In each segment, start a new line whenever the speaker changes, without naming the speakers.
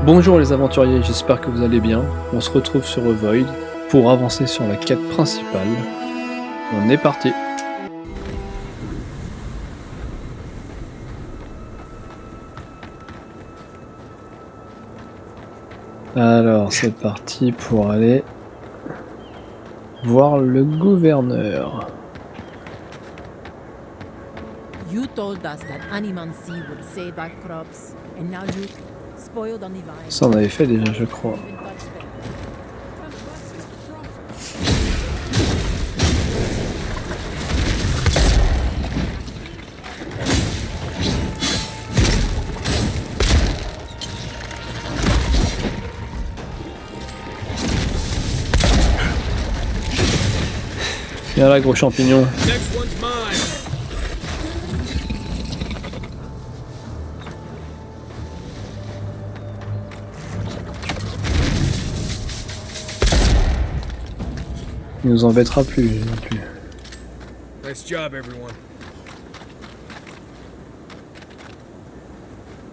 Bonjour les aventuriers, j'espère que vous allez bien. On se retrouve sur Avowed pour avancer sur la quête principale. On est parti. Alors c'est parti pour aller voir le gouverneur.
You told us that animantique would save our crops, and now you spoiled on the vine.
Ça on avait fait déjà je crois. Viens là gros champignon. Il nous embêtera plus non plus.
Nice job, everyone.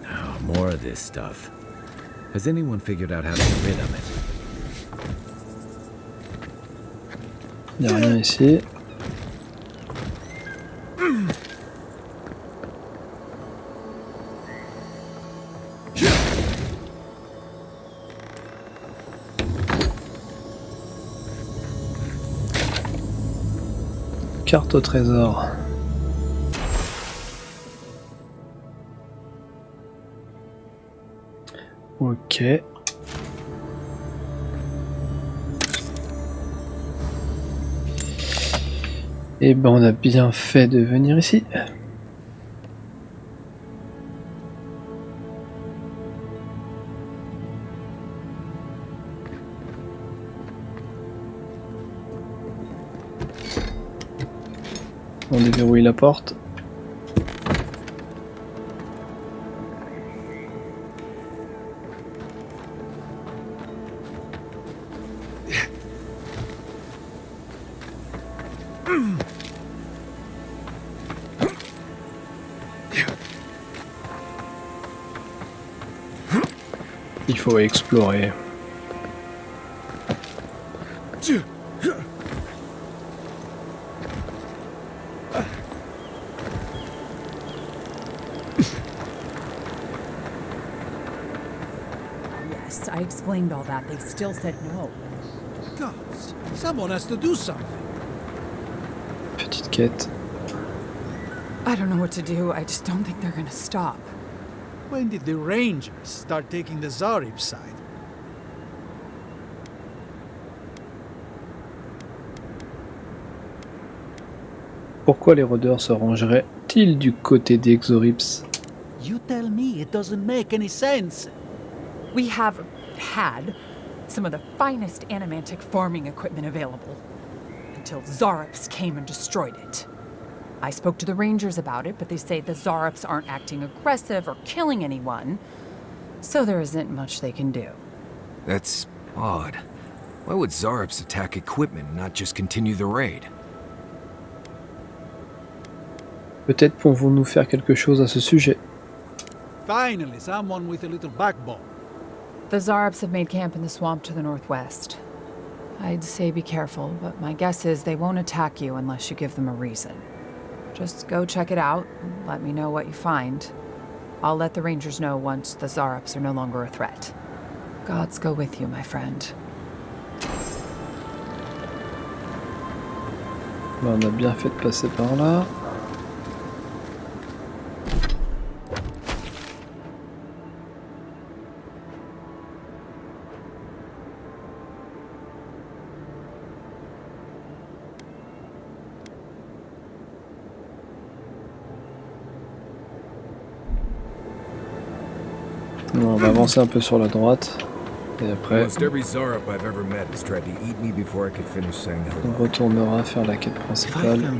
Oh, more of this stuff. Has anyone figured out how to get rid of it?
Il n'y a rien ici. Carte au trésor. Ok. Et ben on a bien fait de venir ici. On déverrouille la porte. Il faut explorer.
Yes, I explained all that. They still said no.
Gods, someone has to do something.
Petite quête.
I don't know what to do. I just don't think they're gonna stop.
When did the Rangers start taking the Zarib side?
Pourquoi les rôdeurs se rangeraient-ils du côté des Xorips?
You tell me, it doesn't make any sense.
We have had some of the finest animantique farming equipment available until Zarops came and destroyed it. I spoke to the Rangers about it, but they say the Zarops aren't acting aggressive or killing anyone, so there isn't much they can do.
That's odd. Why would Zarops attack equipment and not just continue the raid?
Peut-être pouvons-nous faire quelque chose à ce sujet.
Finally, someone with a little backbone.
The Zarops have made camp in the swamp to the northwest. I'd say be careful, but my guess is they won't attack you unless you give them a reason. Just go check it out and let me know what you find. I'll let the Rangers know once the Zarops are no longer a threat. Gods go with you, my friend.
Bah, on a bien fait de passer par là. On va avancer un peu sur la droite et après on retournera faire la quête principale.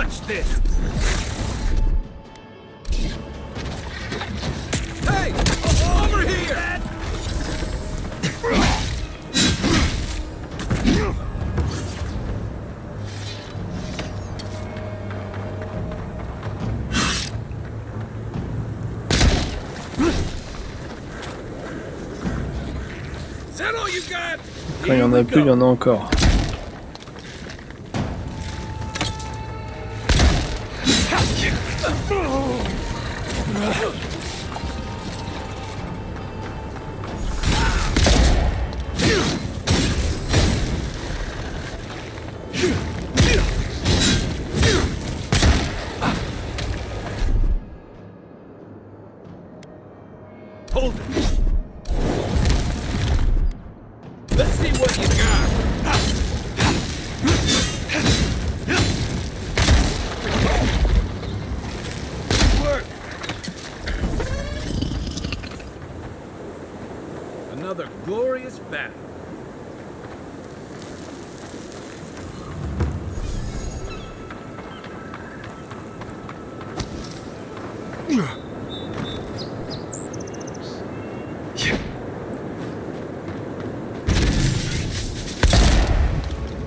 Watch this! Hey! Over here! Is that all you got?
Quand il y en a plus, il y en a encore.
Hold it. Let's see what you got. Work. Another glorious battle.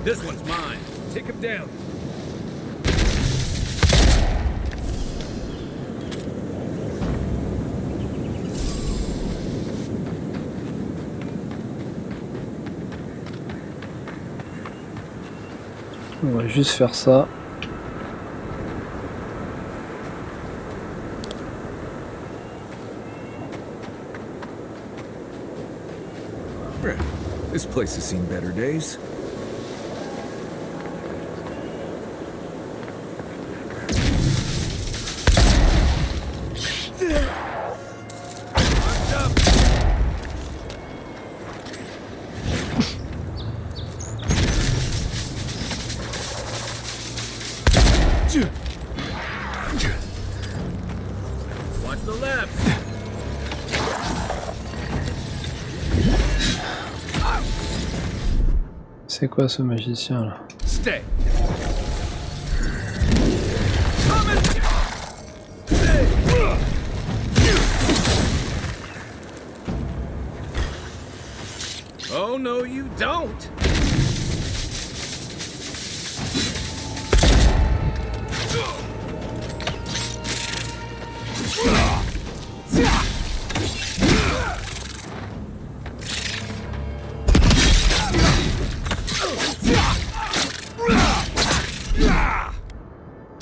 This one's mine. Take him down.
On va juste faire ça.
This place has seen better days. Watch the left.
C'est quoi ce magicien là?
Stay. Coming. Stay. Oh no, you don't.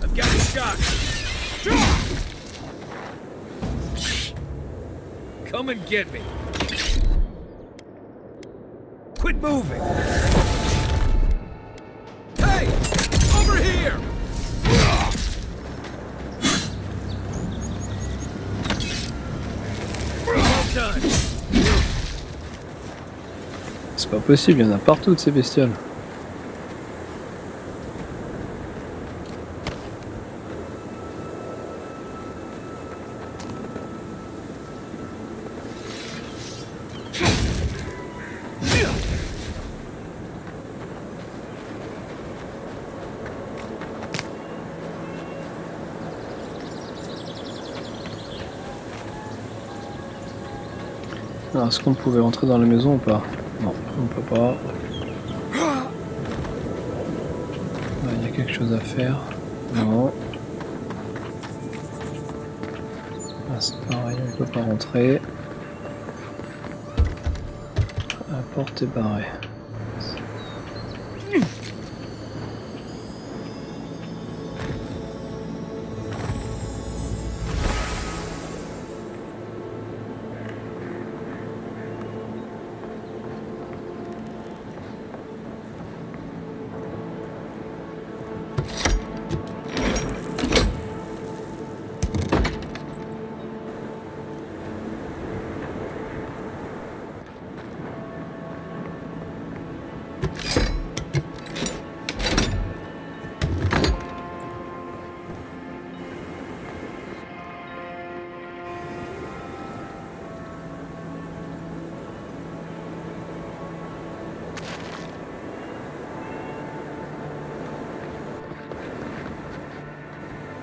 I've got a shot. Come and get me. Quit moving. Hey! Over here! Well done.
C'est pas possible, il y en a partout de ces bestioles. Alors, est-ce qu'on pouvait entrer dans la maison ou pas? Non, on peut pas. Il y a quelque chose à faire. Non. Ah, c'est pareil, on peut pas rentrer. La porte est barrée.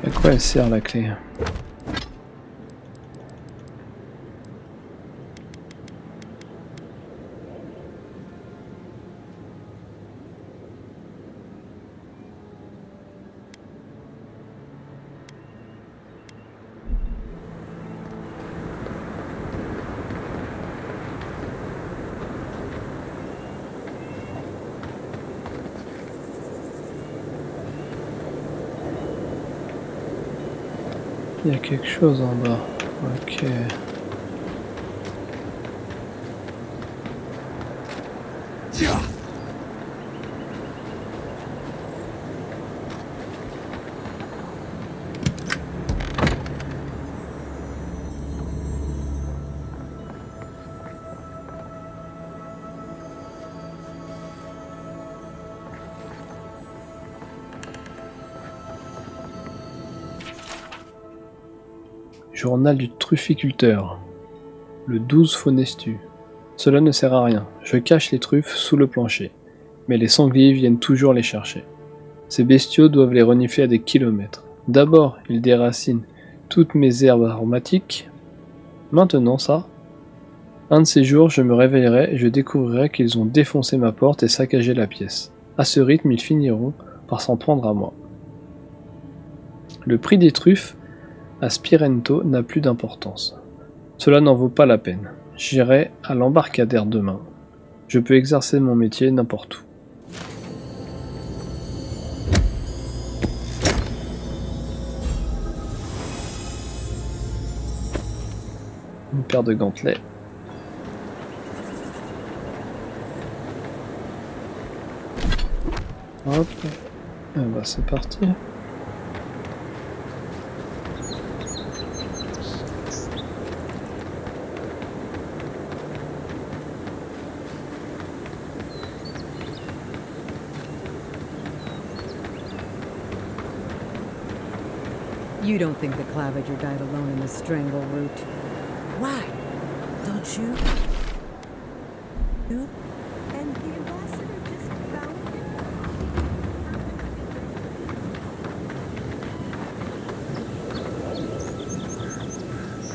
À quoi elle sert la clé? Il y a quelque chose en bas. Ok. Journal du trufficulteur. Le 12 Faunestu. Cela ne sert à rien. Je cache les truffes sous le plancher. Mais les sangliers viennent toujours les chercher. Ces bestiaux doivent les renifler à des kilomètres. D'abord, ils déracinent toutes mes herbes aromatiques. Maintenant ça. Un de ces jours, je me réveillerai et je découvrirai qu'ils ont défoncé ma porte et saccagé la pièce. À ce rythme, ils finiront par s'en prendre à moi. Le prix des truffes à Spirento n'a plus d'importance. Cela n'en vaut pas la peine. J'irai à l'embarcadère demain. Je peux exercer mon métier n'importe où. Une paire de gantelets. Hop. Et bah c'est parti.
You don't think the Claviger died alone in the strangle route? Why? Don't you? You? And the ambassador just found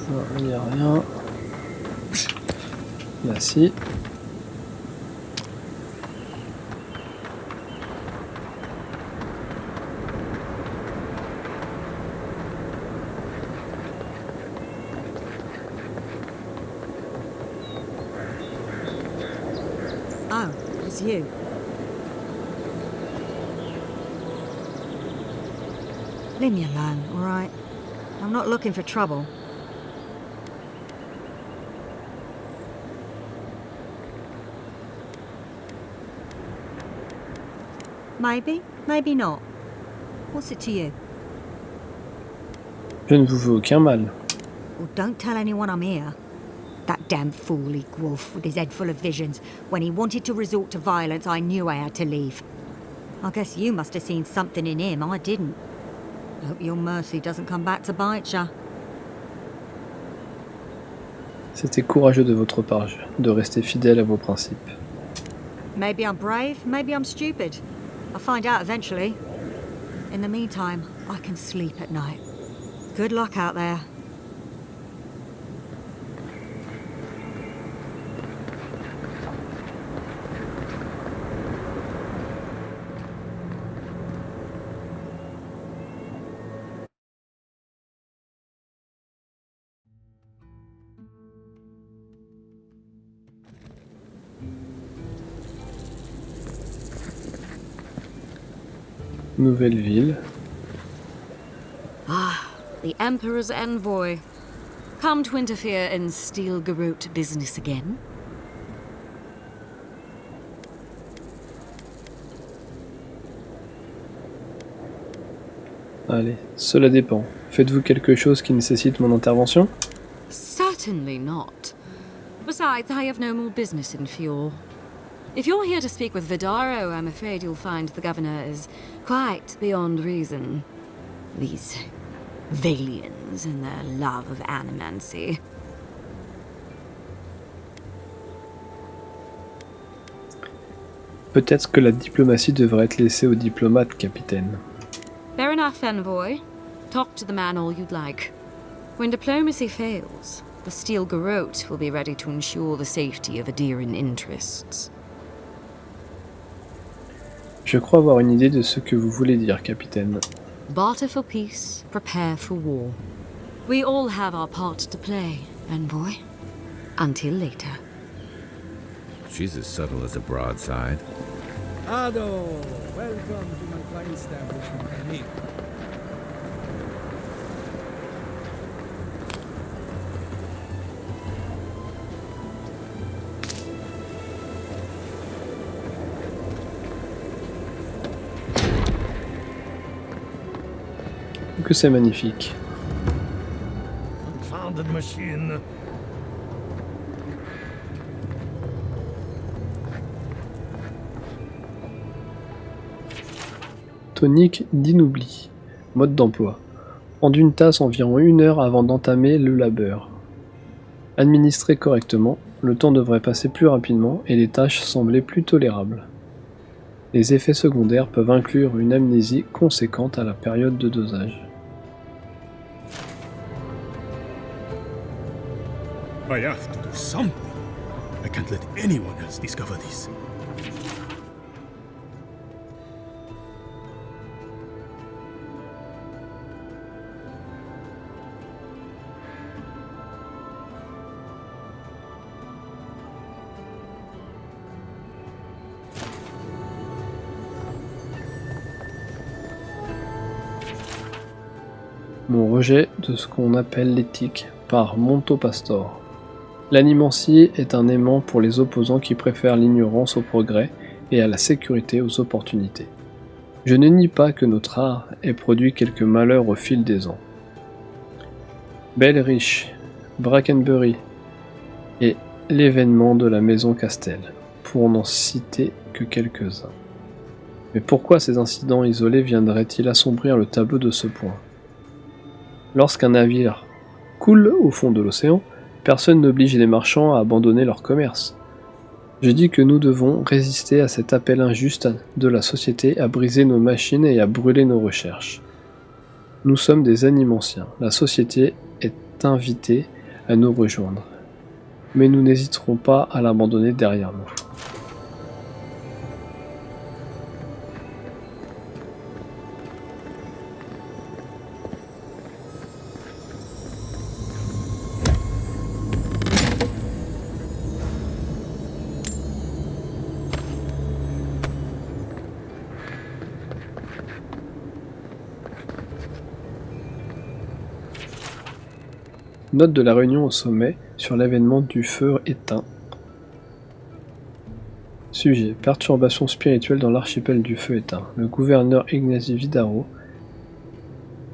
Non, il n'y a rien. Là si.
Oh, it's you.
Leave me alone, all right? I'm not looking for trouble. Maybe, maybe not. What's it to you?
Je ne vous veux aucun mal.
Well, don't tell anyone I'm here. That damn fool Wolf with his head full of visions. When he wanted to resort to violence, I knew I had to leave. I guess you must have seen something in him I didn't. Hope your mercy doesn't come back to bite ya.
C'était courageux de votre part de rester fidèle à vos principes.
Maybe I'm brave, maybe I'm stupid. I'll find out eventually. In the meantime, I can sleep at night. Good luck out there.
Nouvelle ville.
The Emperor's envoy. Come to interfere in Stilgarut business again?
Allez, cela dépend. Faites-vous quelque chose qui nécessite mon intervention?
Certainly not. Besides, I have no more business in Fior. If you're here to speak with Vidaro, I'm afraid you'll find the governor is quite beyond reason. These Valians and their love of animancy.
Peut-être que la diplomatie devrait être laissée aux diplomates, capitaine.
Fair enough, envoy. Talk to the man all you'd like. When diplomacy fails, the steel garrote will be ready to ensure the safety of adherent interests.
Je crois avoir une idée de ce que vous voulez dire, capitaine.
Barter for peace, prepare for war. We all have our part to play, envoy. Until later.
She's as subtle as a broadside.
Ado, welcome to my fine establishment, Arrivé.
Que c'est magnifique.
Confounded machine.
Tonique d'inoubli. Mode d'emploi. Prendre une tasse environ 1 heure avant d'entamer le labeur. Administré correctement, le temps devrait passer plus rapidement et les tâches semblaient plus tolérables. Les effets secondaires peuvent inclure une amnésie conséquente à la période de dosage.
I have to do something. I can't let anyone else discover this.
Mon rejet de ce qu'on appelle l'éthique par Monto Pastor. L'animancie est un aimant pour les opposants qui préfèrent l'ignorance au progrès et à la sécurité aux opportunités. Je ne nie pas que notre art ait produit quelques malheurs au fil des ans. Belle-Riche, Brackenbury et l'événement de la maison Castel, pour n'en citer que quelques-uns. Mais pourquoi ces incidents isolés viendraient-ils assombrir le tableau de ce point ? Lorsqu'un navire coule au fond de l'océan, personne n'oblige les marchands à abandonner leur commerce. Je dis que nous devons résister à cet appel injuste de la société à briser nos machines et à brûler nos recherches. Nous sommes des animanciens. La société est invitée à nous rejoindre. Mais nous n'hésiterons pas à l'abandonner derrière nous. Note de la réunion au sommet sur l'avènement du feu éteint. Sujet: perturbation spirituelle dans l'archipel du feu éteint. Le gouverneur Vidaro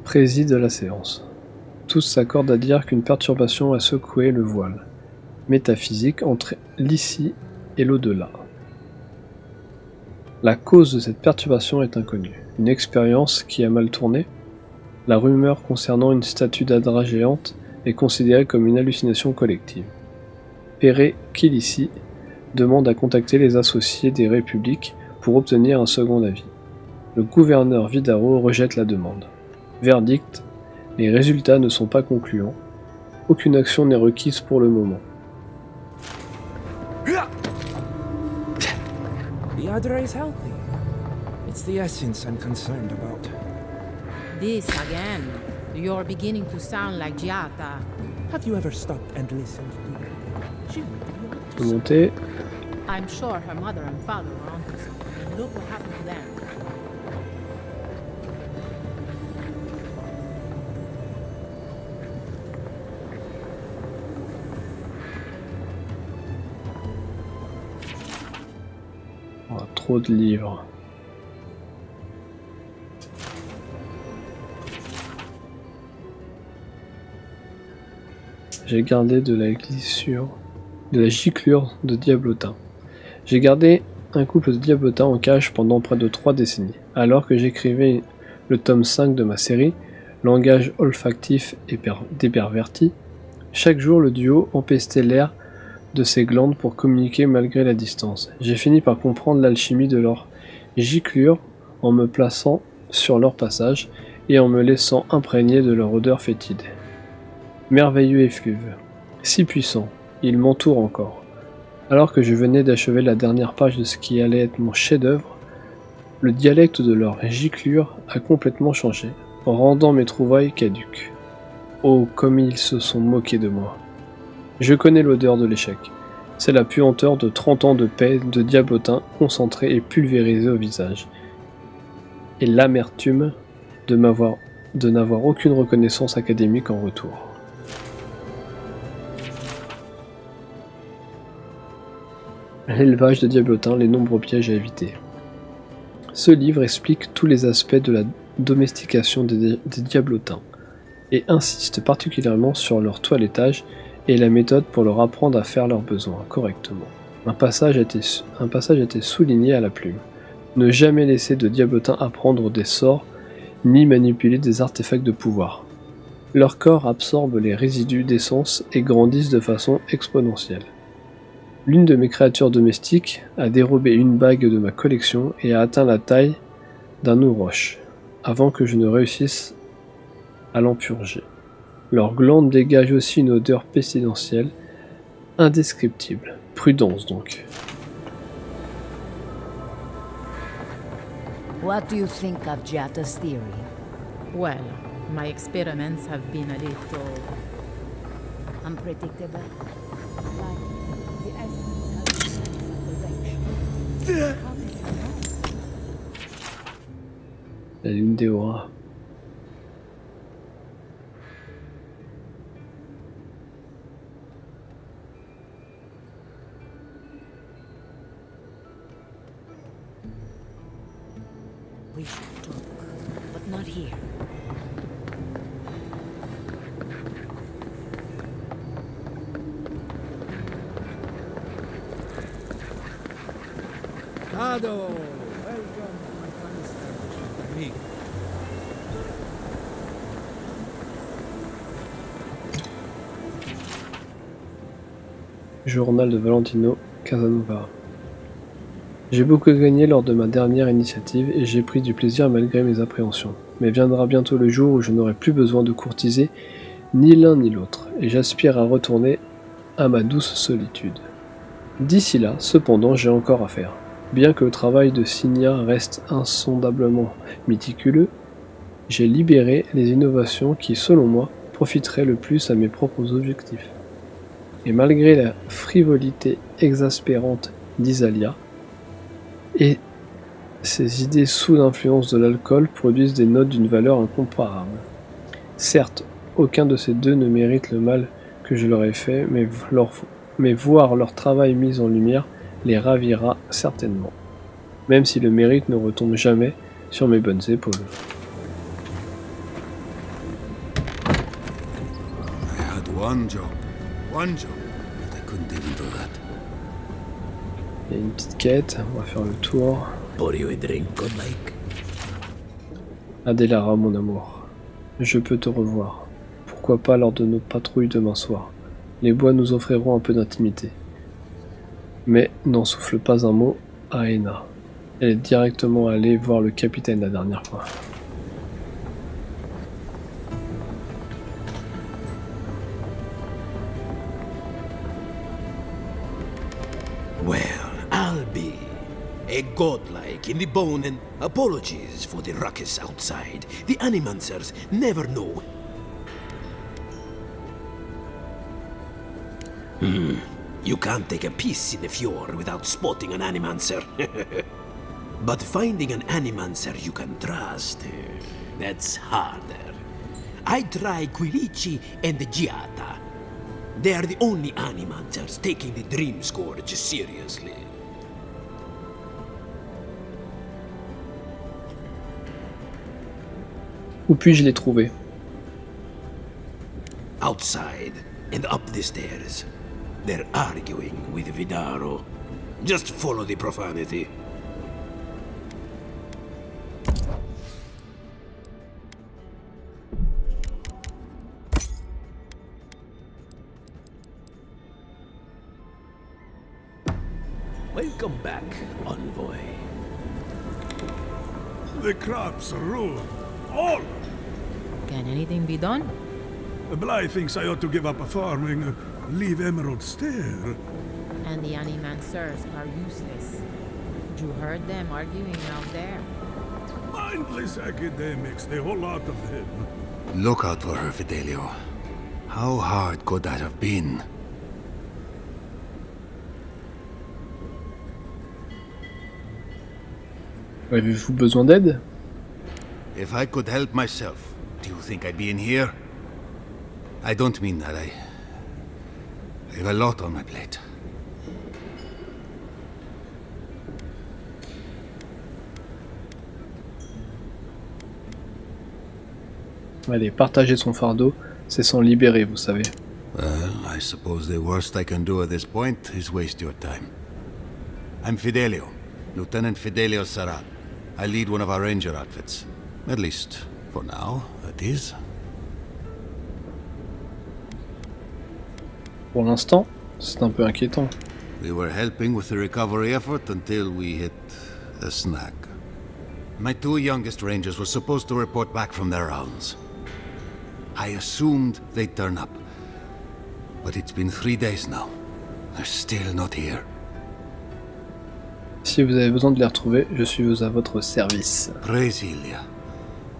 préside la séance. Tous s'accordent à dire qu'une perturbation a secoué le voile métaphysique entre l'ici et l'au-delà. La cause de cette perturbation est inconnue. Une expérience qui a mal tourné. La rumeur concernant une statue d'Adra géante est considérée comme une hallucination collective. Pere Kilissi demande à contacter les associés des républiques pour obtenir un second avis. Le gouverneur Vidaro rejette la demande. Verdict: les résultats ne sont pas concluants. Aucune action n'est requise pour le moment.
The Adra is healthy. It's the essence I'm concerned about.
This again. You're beginning to sound like Giata.
Have you ever stopped and listened to her?
Je peux monter.
I'm sure her mother and father were onto something. Look what happened to them.
Oh, trop de livres. J'ai gardé de la giclure de diablotin. J'ai gardé un couple de diablotins en cage pendant près de 3 décennies. Alors que j'écrivais le tome 5 de ma série, Langage olfactif et déperverti, chaque jour le duo empestait l'air de ses glandes pour communiquer malgré la distance. J'ai fini par comprendre l'alchimie de leur giclure en me plaçant sur leur passage et en me laissant imprégner de leur odeur fétide. Merveilleux effluve, si puissant, il m'entoure encore. Alors que je venais d'achever la dernière page de ce qui allait être mon chef-d'œuvre, le dialecte de leur giclure a complètement changé, rendant mes trouvailles caduques. Oh, comme ils se sont moqués de moi. Je connais l'odeur de l'échec. C'est la puanteur de 30 ans de paix, de diablotin concentré et pulvérisé au visage. Et l'amertume de n'avoir aucune reconnaissance académique en retour. L'élevage de diablotins, les nombreux pièges à éviter. Ce livre explique tous les aspects de la domestication des diablotins et insiste particulièrement sur leur toilettage et la méthode pour leur apprendre à faire leurs besoins correctement. Un passage a été souligné à la plume. Ne jamais laisser de diablotins apprendre des sorts ni manipuler des artefacts de pouvoir. Leur corps absorbe les résidus d'essence et grandissent de façon exponentielle. L'une de mes créatures domestiques a dérobé une bague de ma collection et a atteint la taille d'un ouroche, avant que je ne réussisse à l'en purger. Leurs glandes dégagent aussi une odeur pestilentielle, indescriptible. Prudence donc.
What do you think of Giatta's theory?
Well, my experiments have been a little
unpredictable. Like the essence of the direction.
La lune des auras.
We should talk, but not here.
Ado, welcome to my fine establishment, avec.
Journal de Valentino Casanova. J'ai beaucoup gagné lors de ma dernière initiative et j'ai pris du plaisir malgré mes appréhensions. Mais viendra bientôt le jour où je n'aurai plus besoin de courtiser ni l'un ni l'autre, et j'aspire à retourner à ma douce solitude. D'ici là, cependant, j'ai encore à faire. Bien que le travail de Signa reste insondablement méticuleux, j'ai libéré les innovations qui, selon moi, profiteraient le plus à mes propres objectifs. Et malgré la frivolité exaspérante d'Isalia, et ces idées sous l'influence de l'alcool produisent des notes d'une valeur incomparable. Certes, aucun de ces deux ne mérite le mal que je leur ai fait, mais voir leur travail mis en lumière les ravira certainement, même si le mérite ne retombe jamais sur mes bonnes épaules.
I had one job, but I couldn't even do that.
Il y a une petite quête, on va faire le tour.
Pour you a drink, like.
Adélara, mon amour, je peux te revoir. Pourquoi pas lors de nos patrouilles demain soir. Les bois nous offriront un peu d'intimité. Mais n'en souffle pas un mot à Ena. Elle est directement allée voir le capitaine la dernière fois.
Well, I'll be a godlike in the bone, and apologies for the ruckus outside. The animancers never know. You can't take a piece in the Fior without spotting an animancer. But finding an animancer you can trust, that's harder. I try Quilici and Giatta. They are the only animancers taking the Dream Scourge seriously.
Où puis-je les trouver?
Outside and up the stairs. They're arguing with Vidaro. Just follow the profanity. Welcome back, envoy.
The crops rule. All!
Can anything be done?
Bly thinks I ought to give up farming, leave Emerald stare.
And the animancers are useless. You heard them arguing out there.
Mindless academics, the whole lot of them.
Look out for her, Fidelio. How hard could that have been?
Avez-vous besoin d'aide?
If I could help myself, do you think I'd be in here? I don't mean that. I have a lot on my plate.
Allez, partager son fardeau, c'est s'en libérer, vous savez.
Well, I suppose the worst I can do at this point is waste your time. I'm Fidelio, Lieutenant Fidelio Sarab. I lead one of our ranger outfits. At least, for now, that is.
Pour l'instant, c'est un peu inquiétant.
We were helping with the recovery effort until we hit a snag. My two youngest rangers were supposed to report back from their rounds. I assumed they'd turn up. But it's been 3 days now. They're still not here.
Si vous avez besoin de les retrouver, je suis à votre service.
Brasilia.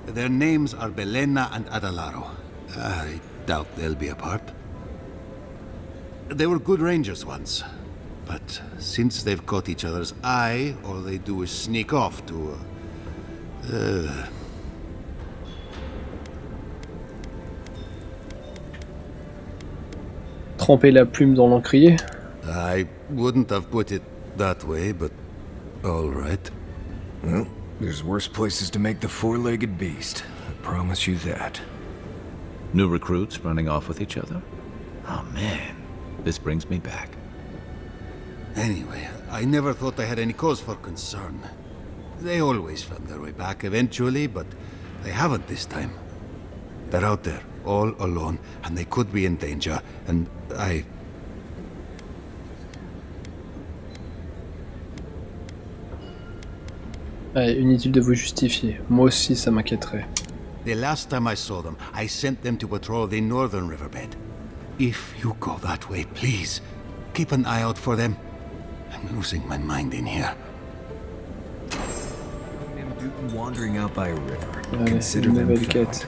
Their names are Belena and Adalaro. I doubt they'll be apart. They were good rangers once. But since they've caught each other's eye, all they do is sneak off to...
Tremper la plume dans l'encrier?
I wouldn't have put it that way, but all right.
Well, there's worse places to make the four-legged beast. I promise you that.
New recruits running off with each other? Oh man, this brings me back.
Anyway, I never thought I had any cause for concern. They always found their way back eventually, but they haven't this time. They're out there, all alone, and they could be in danger, and I...
Allez, inutile de vous justifier. Moi aussi, ça m'inquiéterait.
The last time I saw them, I sent them to patrol the northern riverbed. If you go that way, please, keep an eye out for them. I'm losing my mind in here.
Wandering out by a river.
Allez,
Consider
une
them
nouvelle
found.
quête.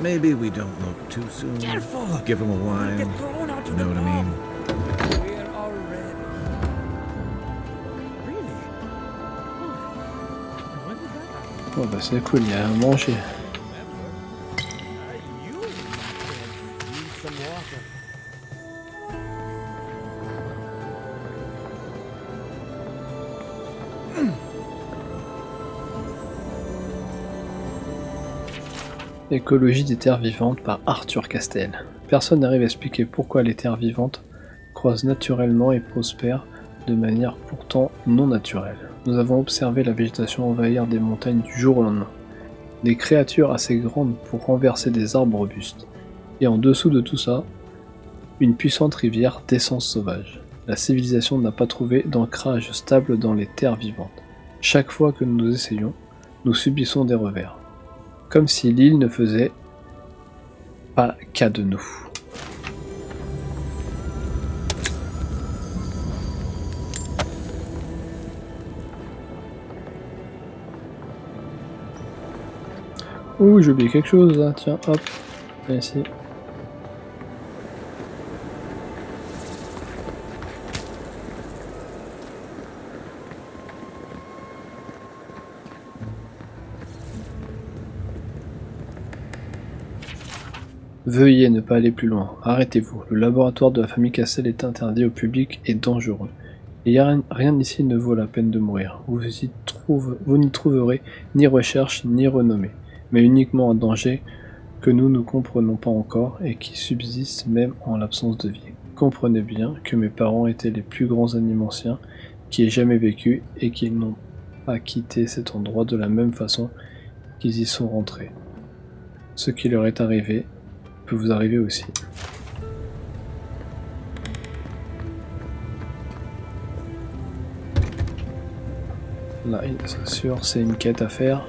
Maybe we don't look too soon.
Careful!
Give him a while.
Get thrown out to
You know
the
what I mean?
mob. We're all ready. Really? When did that happen?
Oh bah c'est cool, il y a à manger.
You need some water.
Écologie des terres vivantes par Arthur Castel. Personne n'arrive à expliquer pourquoi les terres vivantes croissent naturellement et prospèrent de manière pourtant non naturelle. Nous avons observé la végétation envahir des montagnes du jour au lendemain. Des créatures assez grandes pour renverser des arbres robustes. Et en dessous de tout ça, une puissante rivière d'essence sauvage. La civilisation n'a pas trouvé d'ancrage stable dans les terres vivantes. Chaque fois que nous essayons, nous subissons des revers. Comme si l'île ne faisait pas cas de nous. Ouh, j'ai oublié quelque chose là, tiens, hop, ici. Veuillez ne pas aller plus loin, arrêtez-vous, le laboratoire de la famille Cassel est interdit au public et dangereux. Et rien ici ne vaut la peine de mourir, vous n'y trouverez ni recherche ni renommée, mais uniquement un danger que nous ne comprenons pas encore et qui subsiste même en l'absence de vie. Comprenez bien que mes parents étaient les plus grands animanciens qui aient jamais vécu et qu'ils n'ont pas quitté cet endroit de la même façon qu'ils y sont rentrés. Ce qui leur est arrivé peut vous arriver aussi. Là, c'est sûr, c'est une quête à faire.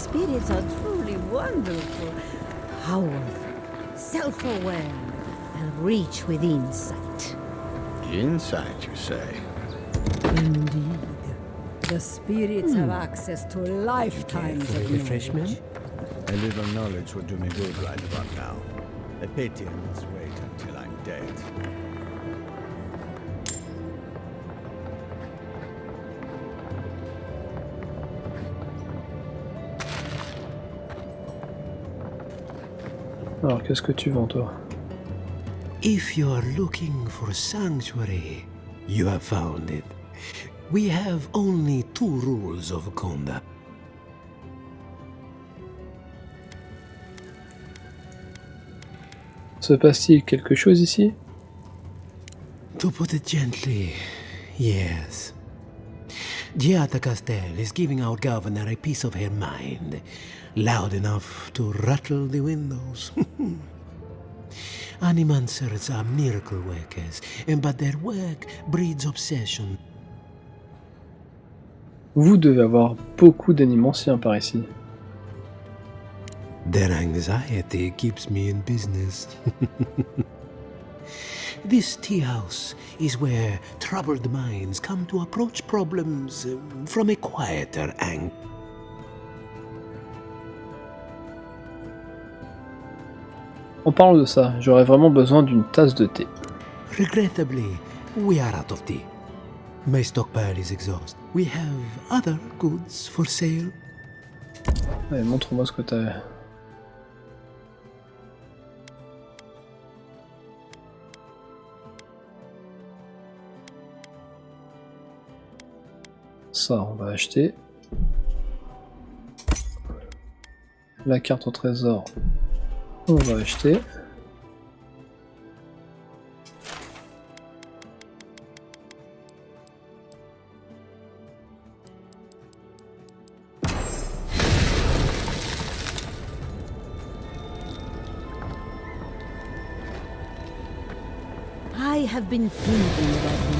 spirits are truly wonderful, powerful, self-aware, and rich with insight.
Insight, you say?
Indeed. The spirits have access to lifetimes of knowledge.
A little knowledge would do me good right about now. A pity I must wait until I'm dead.
Alors, qu'est-ce que tu vends, toi?
If you're looking for sanctuary, you have found it. We have only 2 rules of conduct.
Se passe-t-il quelque chose ici?
To put it gently, yes. Giada Castel is giving our governor a piece of her mind, loud enough to rattle the windows. Animancers are miracle workers, but their work breeds obsession.
Vous devez avoir beaucoup d'animanciens par ici.
Their anxiety keeps me in business. This tea house is where troubled minds come to approach problems from a quieter angle.
En parlant de ça, j'aurais vraiment besoin d'une tasse de thé.
Regrettably, we are out of tea. My stockpile is exhausted. We have other goods for sale.
Allez, montre-moi ce que t'as. Ça, on va acheter. La carte au trésor, on va acheter.
I have been thinking about the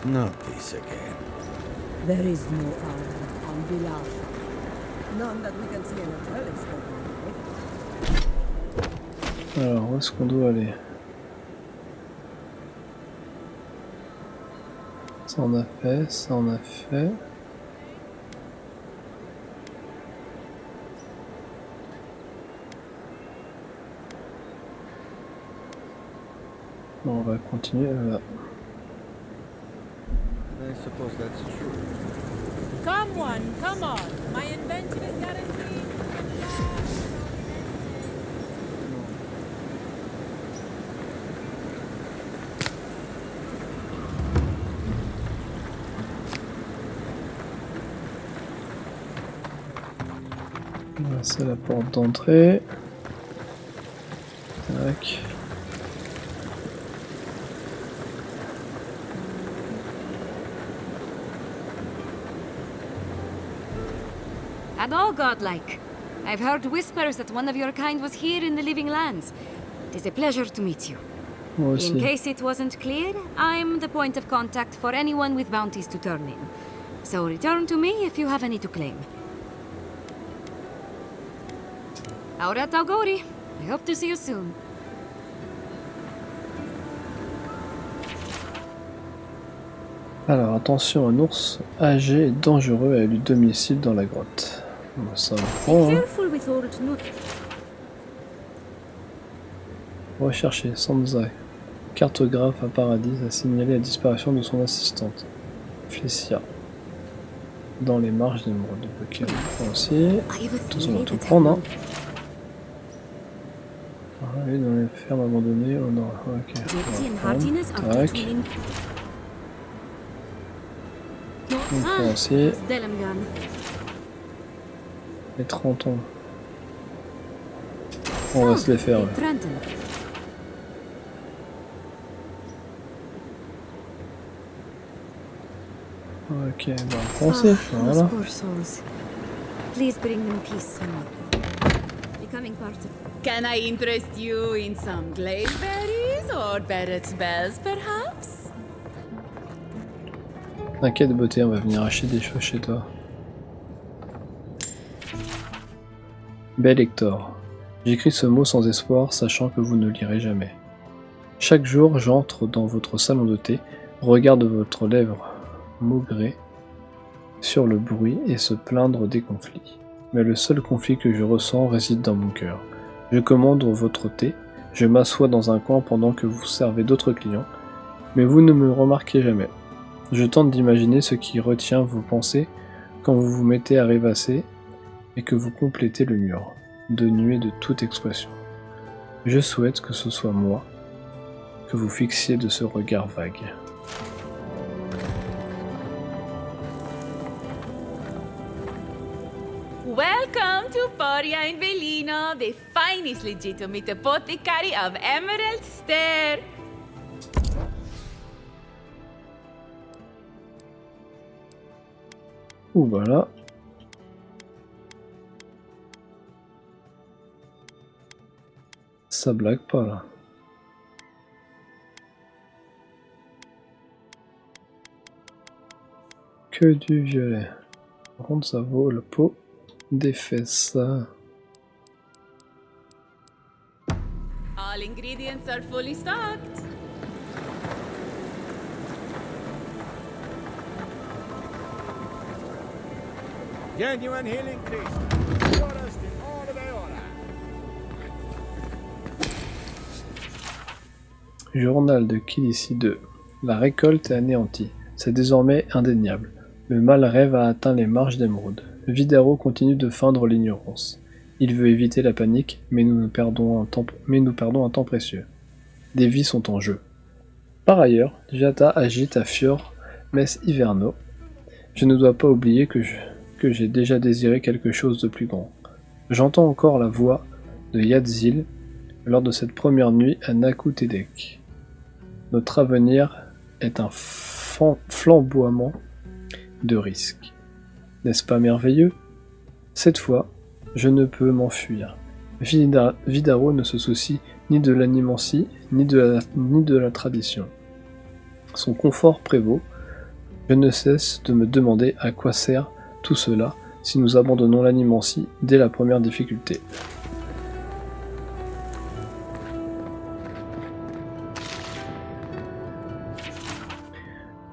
moon.
Not this again.
There is no island on Bilaf. None that we can see in a telescope.
Alors, où est-ce qu'on doit aller? Ça on a fait, ça on a fait. Bon, on va continuer là.
I suppose that's true.
Come on. My invention is guaranteed.
C'est la porte d'entrée. Tac.
And all godlike. I've heard whispers that one of your kind was here in the living lands. It is a pleasure to meet you.
Moi aussi.
In case it wasn't clear, I'm the point of contact for anyone with bounties to turn in. So return to me if you have any to claim. Aura Taugori. I hope to see you soon.
Alors attention, un ours âgé et dangereux a élu domicile dans la grotte. Bon, ça on prend, hein. Rechercher Sansa, cartographe à Paradis, a signalé la disparition de son assistante, Felicia, dans les marges d'émeraude. Ok, on prend aussi. Tous on va tout prendre, hein. Ah, oui, dans les fermes abandonnées au nord. Ok, on va prendre. Tac. On prend aussi. Les 30 ans. On va se les faire. Ouais. Ok, bah on prend aussi. Voilà.
Can I interest you in some glazeberries or Barrett's bells, perhaps?
T'inquiète beauté, on va venir acheter des choses chez toi. Bel Hector. J'écris ce mot sans espoir, sachant que vous ne lirez jamais. Chaque jour, j'entre dans votre salon de thé, regarde votre lèvre maugrer sur le bruit et se plaindre des conflits. Mais le seul conflit que je ressens réside dans mon cœur. Je commande votre thé, je m'assois dans un coin pendant que vous servez d'autres clients, mais vous ne me remarquez jamais. Je tente d'imaginer ce qui retient vos pensées quand vous vous mettez à rêvasser et que vous complétez le mur, dénué de toute expression. Je souhaite que ce soit moi que vous fixiez de ce regard vague.
Welcome to Poria in Velino, the finest legitimate apothecary of Emerald Stair.
Ouh voilà. Ça blague pas là. Que du violet. Par contre ça vaut le pot des fesses.
All ingredients are fully stocked.
Genuine healing priest. Purest in all of Eora.
Journal de Kilici 2. La récolte est anéantie. C'est désormais indéniable. Le mal rêve a atteint les marges d'Émeraude. Vidaro continue de feindre l'ignorance. Il veut éviter la panique, mais nous perdons un temps précieux. Des vies sont en jeu. Par ailleurs, Jata agite à Fior, mess Ivèrno. Je ne dois pas oublier que j'ai déjà désiré quelque chose de plus grand. J'entends encore la voix de Yadzil lors de cette première nuit à Nakutedek. Notre avenir est un flamboiement de risques. N'est-ce pas merveilleux? Cette fois, je ne peux m'enfuir. Vidaro ne se soucie ni de l'animancie, ni de la tradition. Son confort prévaut. Je ne cesse de me demander à quoi sert tout cela si nous abandonnons l'animancie dès la première difficulté.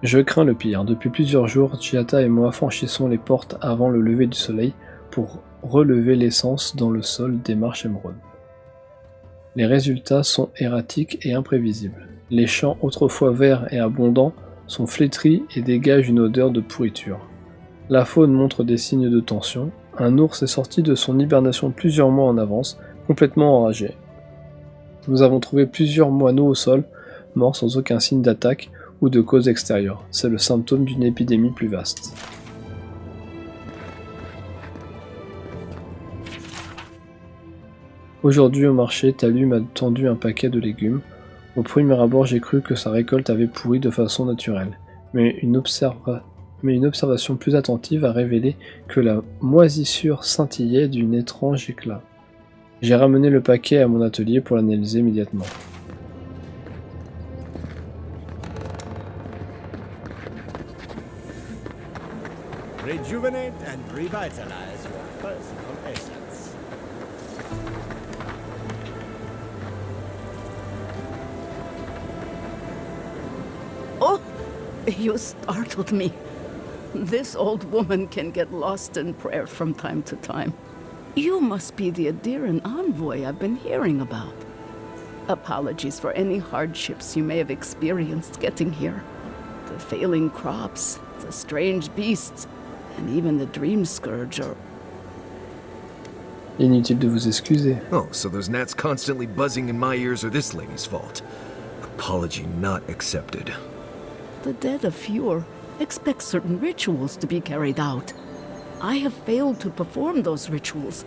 Je crains le pire. Depuis plusieurs jours, Giata et moi franchissons les portes avant le lever du soleil pour relever l'essence dans le sol des marches émeraudes. Les résultats sont erratiques et imprévisibles. Les champs autrefois verts et abondants sont flétris et dégagent une odeur de pourriture. La faune montre des signes de tension. Un ours est sorti de son hibernation plusieurs mois en avance, complètement enragé. Nous avons trouvé plusieurs moineaux au sol, morts sans aucun signe d'attaque ou de cause extérieure. C'est le symptôme d'une épidémie plus vaste. Aujourd'hui au marché, Talu m'a tendu un paquet de légumes. Au premier abord, j'ai cru que sa récolte avait pourri de façon naturelle, mais une observation plus attentive a révélé que la moisissure scintillait d'un étrange éclat. J'ai ramené le paquet à mon atelier pour l'analyser immédiatement.
Rejuvenate and revitalize your personal essence.
Oh, you startled me. This old woman can get lost in prayer from time to time. You must be the Adiran envoy I've been hearing about. Apologies for any hardships you may have experienced getting here. The failing crops, the strange beasts, and even the dream scourge are...
Inutile de vous excuser.
Oh, so those gnats constantly buzzing in my ears are this lady's fault. Apology not accepted.
The dead of Fior expect certain rituals to be carried out. I have failed to perform those rituals.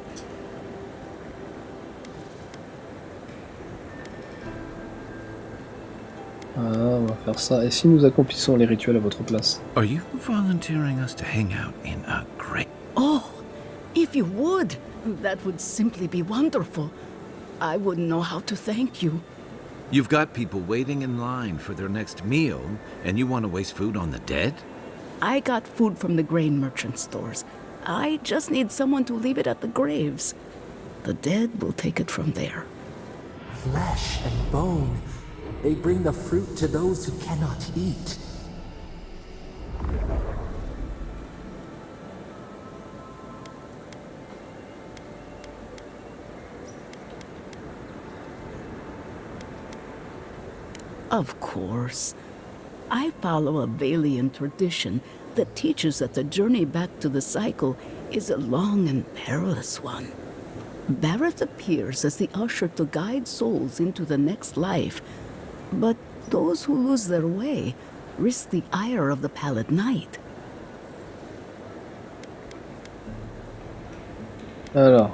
Ah, on va faire ça. Et si nous accomplissons les rituels à votre place?
Are you volunteering us to hang out in a grave?
Oh, if you would, that would simply be wonderful. I wouldn't know how to thank you.
You've got people waiting in line for their next meal, and you want to waste food on the dead?
I got food from the grain merchant stores. I just need someone to leave it at the graves. The dead will take it from there.
Flesh and bone. They bring the fruit to those who cannot eat.
Of course. I follow a Valian tradition that teaches that the journey back to the cycle is a long and perilous one. Barrett appears as the usher to guide souls into the next life, but those who lose their way risk the ire of the Pallid Knight.
Alors,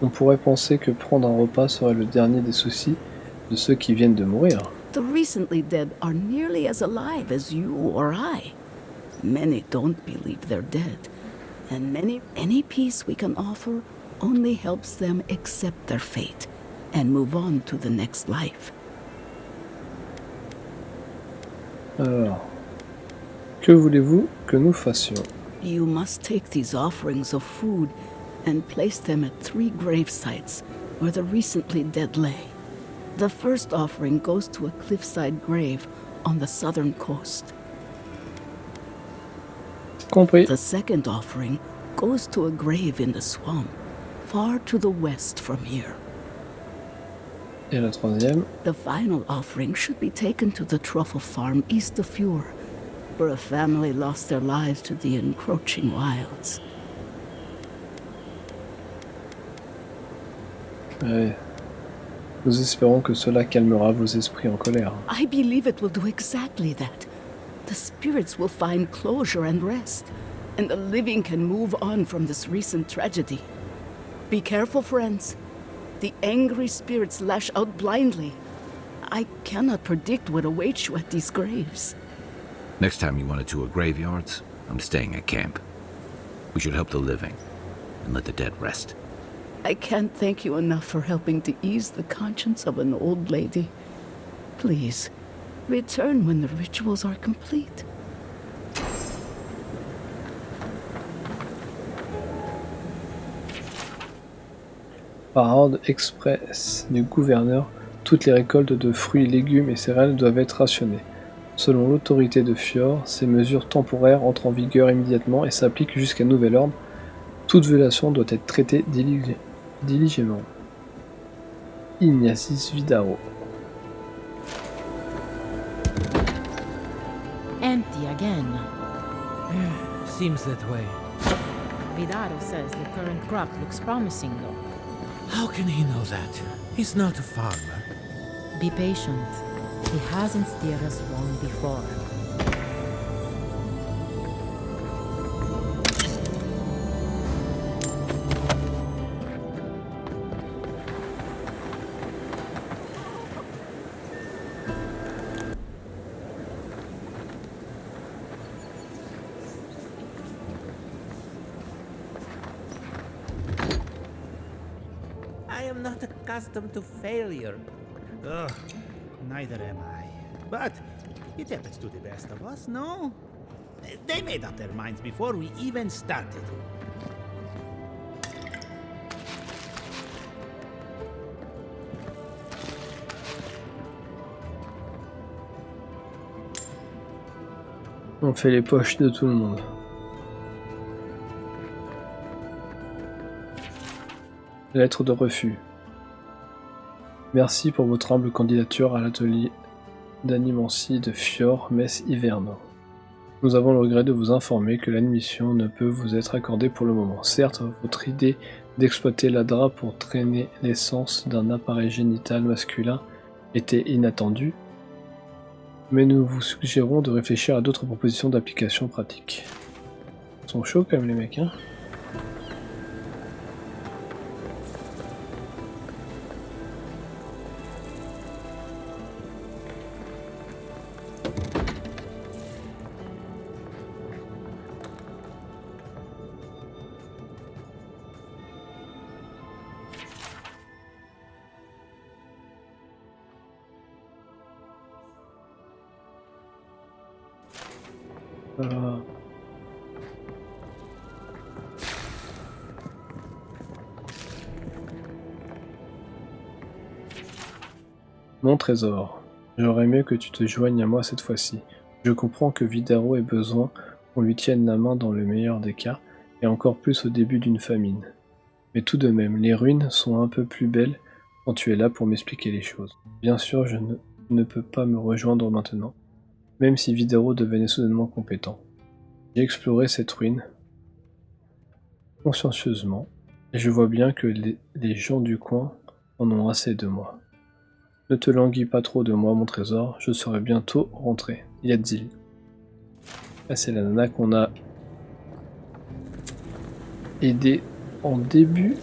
on pourrait penser que prendre un repas serait le dernier des soucis de ceux qui viennent de mourir.
The recently dead are nearly as alive as you or I. Many don't believe they're dead, and any peace we can offer only helps them accept their fate and move on to the next life.
Alors, que voulez-vous que nous fassions?
You must take these offerings of food and place them at 3 grave sites where the recently dead lay. The first offering goes to a cliffside grave on the southern coast.
Compris.
The second offering goes to a grave in the swamp, far to the west from here.
Et la troisième?
The final offering should be taken to the truffle farm east of Fior, where a family lost their lives to the encroaching wilds.
Ouais. Nous espérons que cela calmera vos esprits en colère.
I believe it will do exactly that. The spirits will find closure and rest, and the living can move on from this recent tragedy. Be careful, friends. The angry spirits lash out blindly. I cannot predict what awaits you at these graves.
Next time you want to tour graveyards, I'm staying at camp. We should help the living and let the dead rest.
I can't thank you enough for helping to ease the conscience of an old lady. Please, return when the rituals are complete.
Par ordre express du gouverneur, toutes les récoltes de fruits, légumes et céréales doivent être rationnées. Selon l'autorité de Fior, ces mesures temporaires entrent en vigueur immédiatement et s'appliquent jusqu'à nouvel ordre. Toute violation doit être traitée diligemment. Ignatius Vidaro.
Empty again.
Seems that way.
Vidaro says the current crop looks promising, though.
How can he know that? He's not a farmer.
Be patient. He hasn't steered us wrong before.
I am not accustomed to failure. Ugh, neither am I. But it happens to the best of us, no? They made up their minds before we even started.
On fait les poches de tout le monde. Lettre de refus. Merci pour votre humble candidature à l'atelier d'animancie de Fior, Mess Ivèrno. Nous avons le regret de vous informer que l'admission ne peut vous être accordée pour le moment. Certes, votre idée d'exploiter la drap pour traîner l'essence d'un appareil génital masculin était inattendue, mais nous vous suggérons de réfléchir à d'autres propositions d'application pratique. Ils sont chauds quand même les mecs, hein? Mon trésor, j'aurais mieux que tu te joignes à moi cette fois-ci. Je comprends que Vidaro ait besoin qu'on lui tienne la main dans le meilleur des cas, et encore plus au début d'une famine. Mais tout de même, les ruines sont un peu plus belles quand tu es là pour m'expliquer les choses. Bien sûr, je ne peux pas me rejoindre maintenant, même si Vidaro devenait soudainement compétent. J'ai exploré cette ruine consciencieusement, et je vois bien que les gens du coin en ont assez de moi. Ne te languis pas trop de moi, mon trésor, je serai bientôt rentré. Yadzil. Là, c'est la nana qu'on a aidé en début.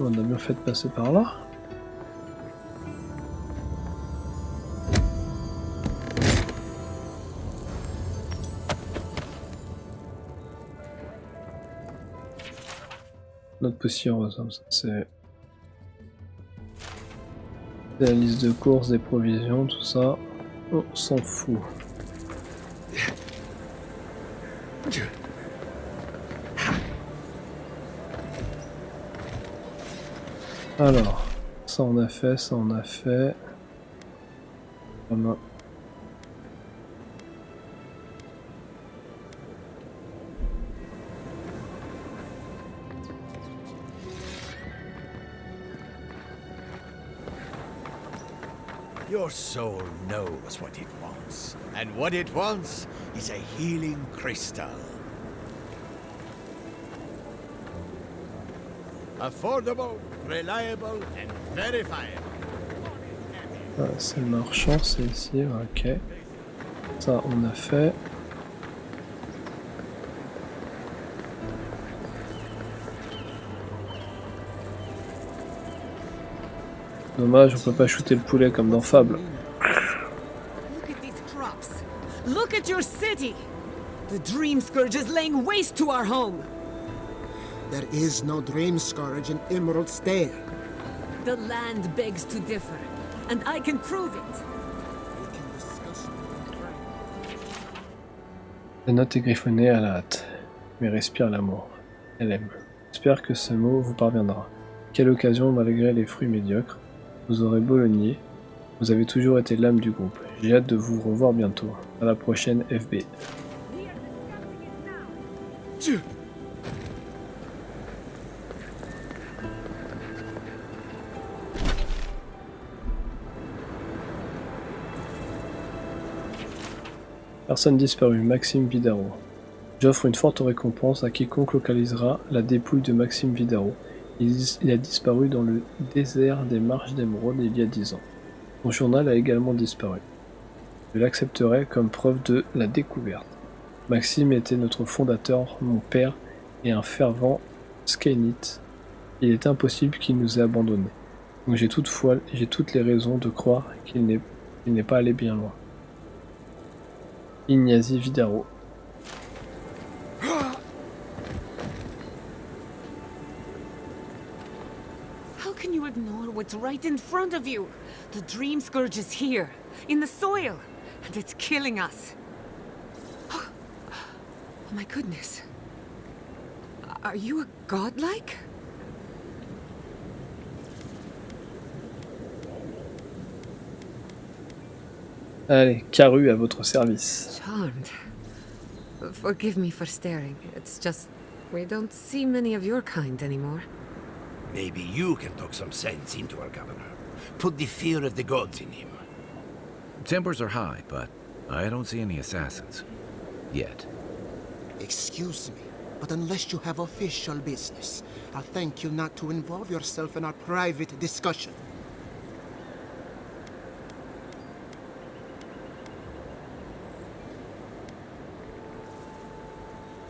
On a bien fait de passer par là. Notre poussière, c'est la liste de courses, des provisions, tout ça. On s'en fout. Alors, ça on a fait, ça on a fait.
Your soul knows what it wants, and what it wants is a healing crystal. Affordable, reliable, and verifiable.
Ah, c'est le marchand, c'est ici, ok. Ça on a fait. Dommage, on peut pas shooter le poulet comme dans Fable.
Look at these crops. Look at your city. The Dream Scourge is laying waste to our home.
There is no Dream Scourge in Emerald Stair.
The land begs to differ, and I can prove it.
La note est griffonnée à la hâte, mais respire l'amour. Elle aime. J'espère que ce mot vous parviendra. Quelle occasion, malgré les fruits médiocres. Vous aurez beau le nier, vous avez toujours été l'âme du groupe. J'ai hâte de vous revoir bientôt. À la prochaine, FB. Personne disparue, Maxime Vidaro. J'offre une forte récompense à quiconque localisera la dépouille de Maxime Vidaro. Il a disparu dans le désert des marches d'Émeraude il y a 10 ans. Son journal a également disparu. Je l'accepterai comme preuve de la découverte. Maxime était notre fondateur, mon père, et un fervent Skynite. Il est impossible qu'il nous ait abandonnés. Donc j'ai toutes les raisons de croire qu'il n'est pas allé bien loin. Ignazi Vidaro.
How can you ignore what's right in front of you? The Dream Scourge is here, in the soil, and it's killing us. Oh my goodness. Are you a godlike?
Allez, Caru à votre service.
Charmed. Forgive me for staring. It's just, we don't see many of your kind anymore.
Maybe you can talk some sense into our governor. Put the fear of the gods in him.
Tempers are high, but I don't see any assassins. Yet.
Excuse me, but unless you have official business, I'll thank you not to involve yourself in our private discussion.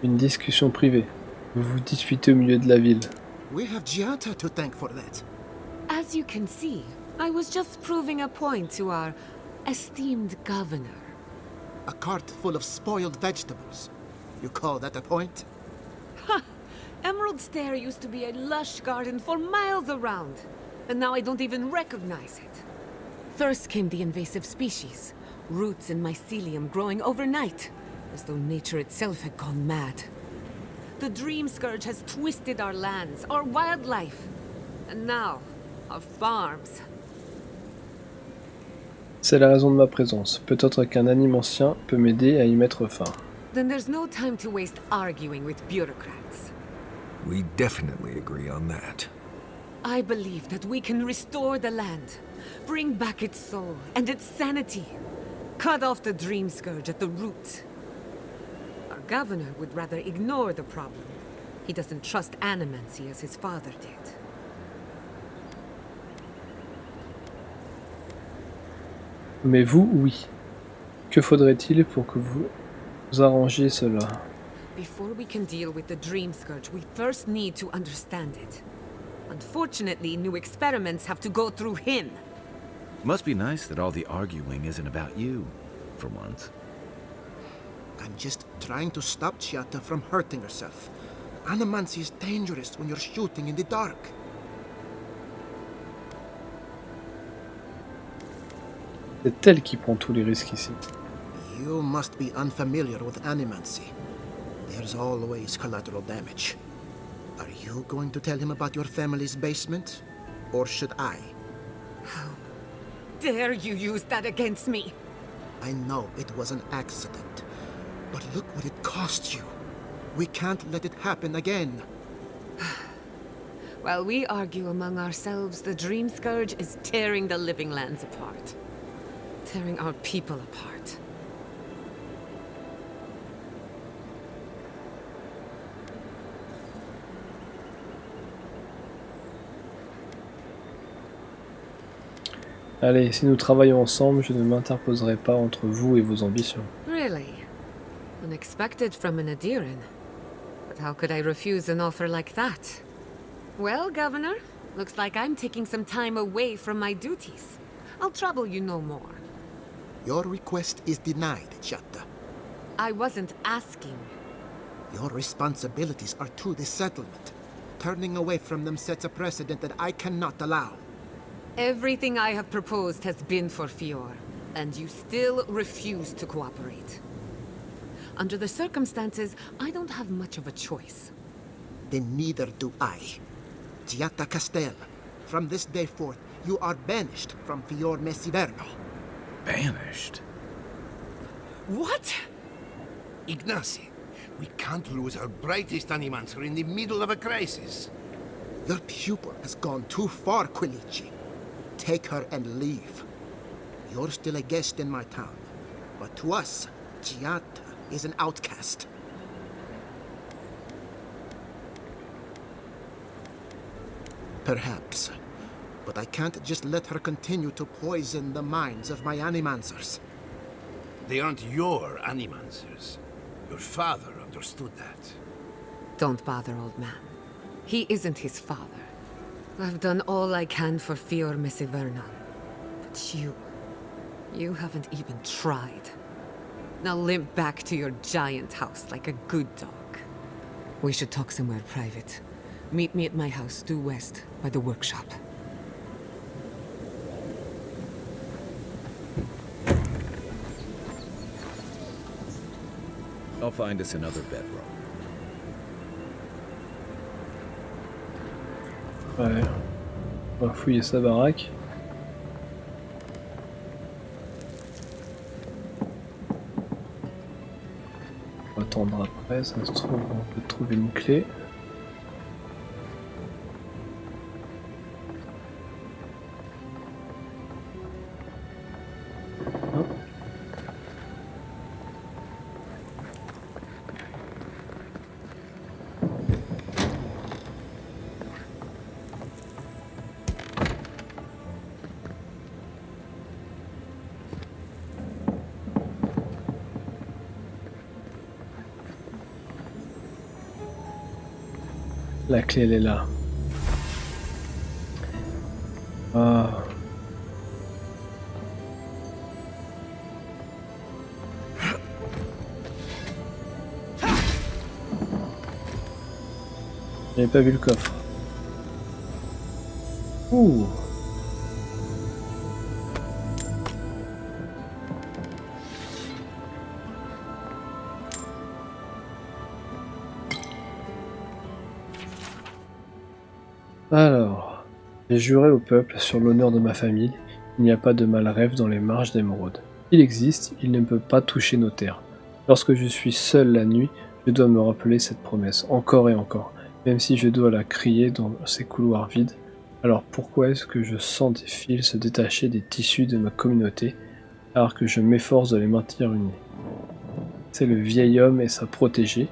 Une discussion privée. Vous vous disputez au milieu de la ville.
We have Gianta to thank for that.
As you can see, I was just proving a point to our esteemed governor.
A cart full of spoiled vegetables. You call that a point?
Ha! Emerald Stair used to be a lush garden for miles around, and now I don't even recognize it. First came the invasive species, roots and mycelium growing overnight, as though nature itself had gone mad. The Dream Scourge has twisted our lands, our wildlife, and now, our farms.
C'est la raison de ma présence. Peut-être qu'un animancien peut m'aider à y mettre fin.
Then there's no time to waste arguing with bureaucrats.
We definitely agree on that.
I believe that we can restore the land, bring back its soul and its sanity, cut off the Dream Scourge at the root. Our governor would rather ignore the problem. He doesn't trust animancy as his father did.
Mais vous, oui. Que faudrait-il pour que vous arrangiez cela?
Before we can deal with the Dream Scourge, we first need to understand it. Unfortunately, new experiments have to go through him.
Must be nice that all the arguing isn't about you, for once.
I'm just trying to stop Chiata from hurting herself. Animancy is dangerous when you're shooting in the dark.
C'est elle qui prend tous les risques ici.
You must be unfamiliar with animancy. There's always collateral damage. Are you going to tell him about your family's basement? Or should I?
How dare you use that against me?
I know it was an accident, but look what it cost you. We can't let it happen again.
While we argue among ourselves, the Dream Scourge is tearing the living lands apart. Tearing our people apart.
Allez, si nous travaillons ensemble, je ne m'interposerai pas entre vous et vos ambitions.
Really? Unexpected from an Adiran. But how could I refuse an offer like that? Well, Governor, looks like I'm taking some time away from my duties. I'll trouble you no more.
Your request is denied, Chiata.
I wasn't asking.
Your responsibilities are to the settlement. Turning away from them sets a precedent that I cannot allow.
Everything I have proposed has been for Fior, and you still refuse to cooperate. Under the circumstances, I don't have much of a choice.
Then neither do I. Chiata Castel, from this day forth, you are banished from Fior Ivèrno.
Banished?
What?
Ignacy, we can't lose our brightest animancer in the middle of a crisis.
Your pupil has gone too far, Quilici. Take her and leave. You're still a guest in my town, but to us, Chiata is an outcast. Perhaps, but I can't just let her continue to poison the minds of my animancers.
They aren't your animancers. Your father understood that.
Don't bother, old man. He isn't his father. I've done all I can for Fior Ivèrno. But you haven't even tried. Now limp back to your giant house like a good dog. We should talk somewhere private. Meet me at my house due west, by the workshop.
I'll find us another bedroom.
Ouais. On va fouiller sa baraque. On va attendre après, ça se trouve, on peut trouver une clé. Non. La clé, elle est là. Ah, J'avais pas vu le coffre. Ouh. Alors, j'ai juré au peuple, sur l'honneur de ma famille, il n'y a pas de mal rêve dans les marges d'émeraude. Il existe, il ne peut pas toucher nos terres. Lorsque je suis seul la nuit, je dois me rappeler cette promesse, encore et encore, même si je dois la crier dans ces couloirs vides. Alors pourquoi est-ce que je sens des fils se détacher des tissus de ma communauté, alors que je m'efforce de les maintenir unis? C'est le vieil homme et sa protégée,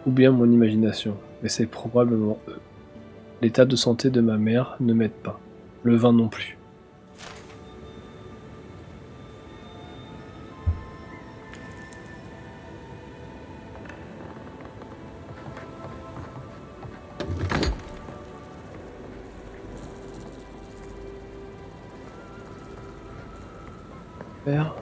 ou bien mon imagination, mais c'est probablement eux. L'état de santé de ma mère ne m'aide pas, le vin non plus. Père.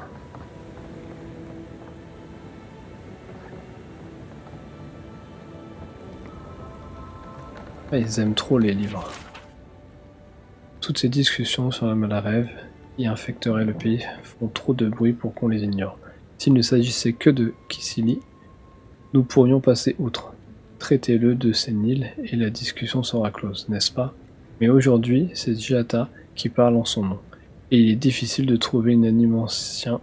Ah, ils aiment trop les livres. Toutes ces discussions sur la Malarève qui infecteraient le pays font trop de bruit pour qu'on les ignore. S'il ne s'agissait que de Kissili, nous pourrions passer outre. Traitez-le de sénile et la discussion sera close, n'est-ce pas? Mais aujourd'hui, c'est Giata qui parle en son nom, et il est difficile de trouver un animancien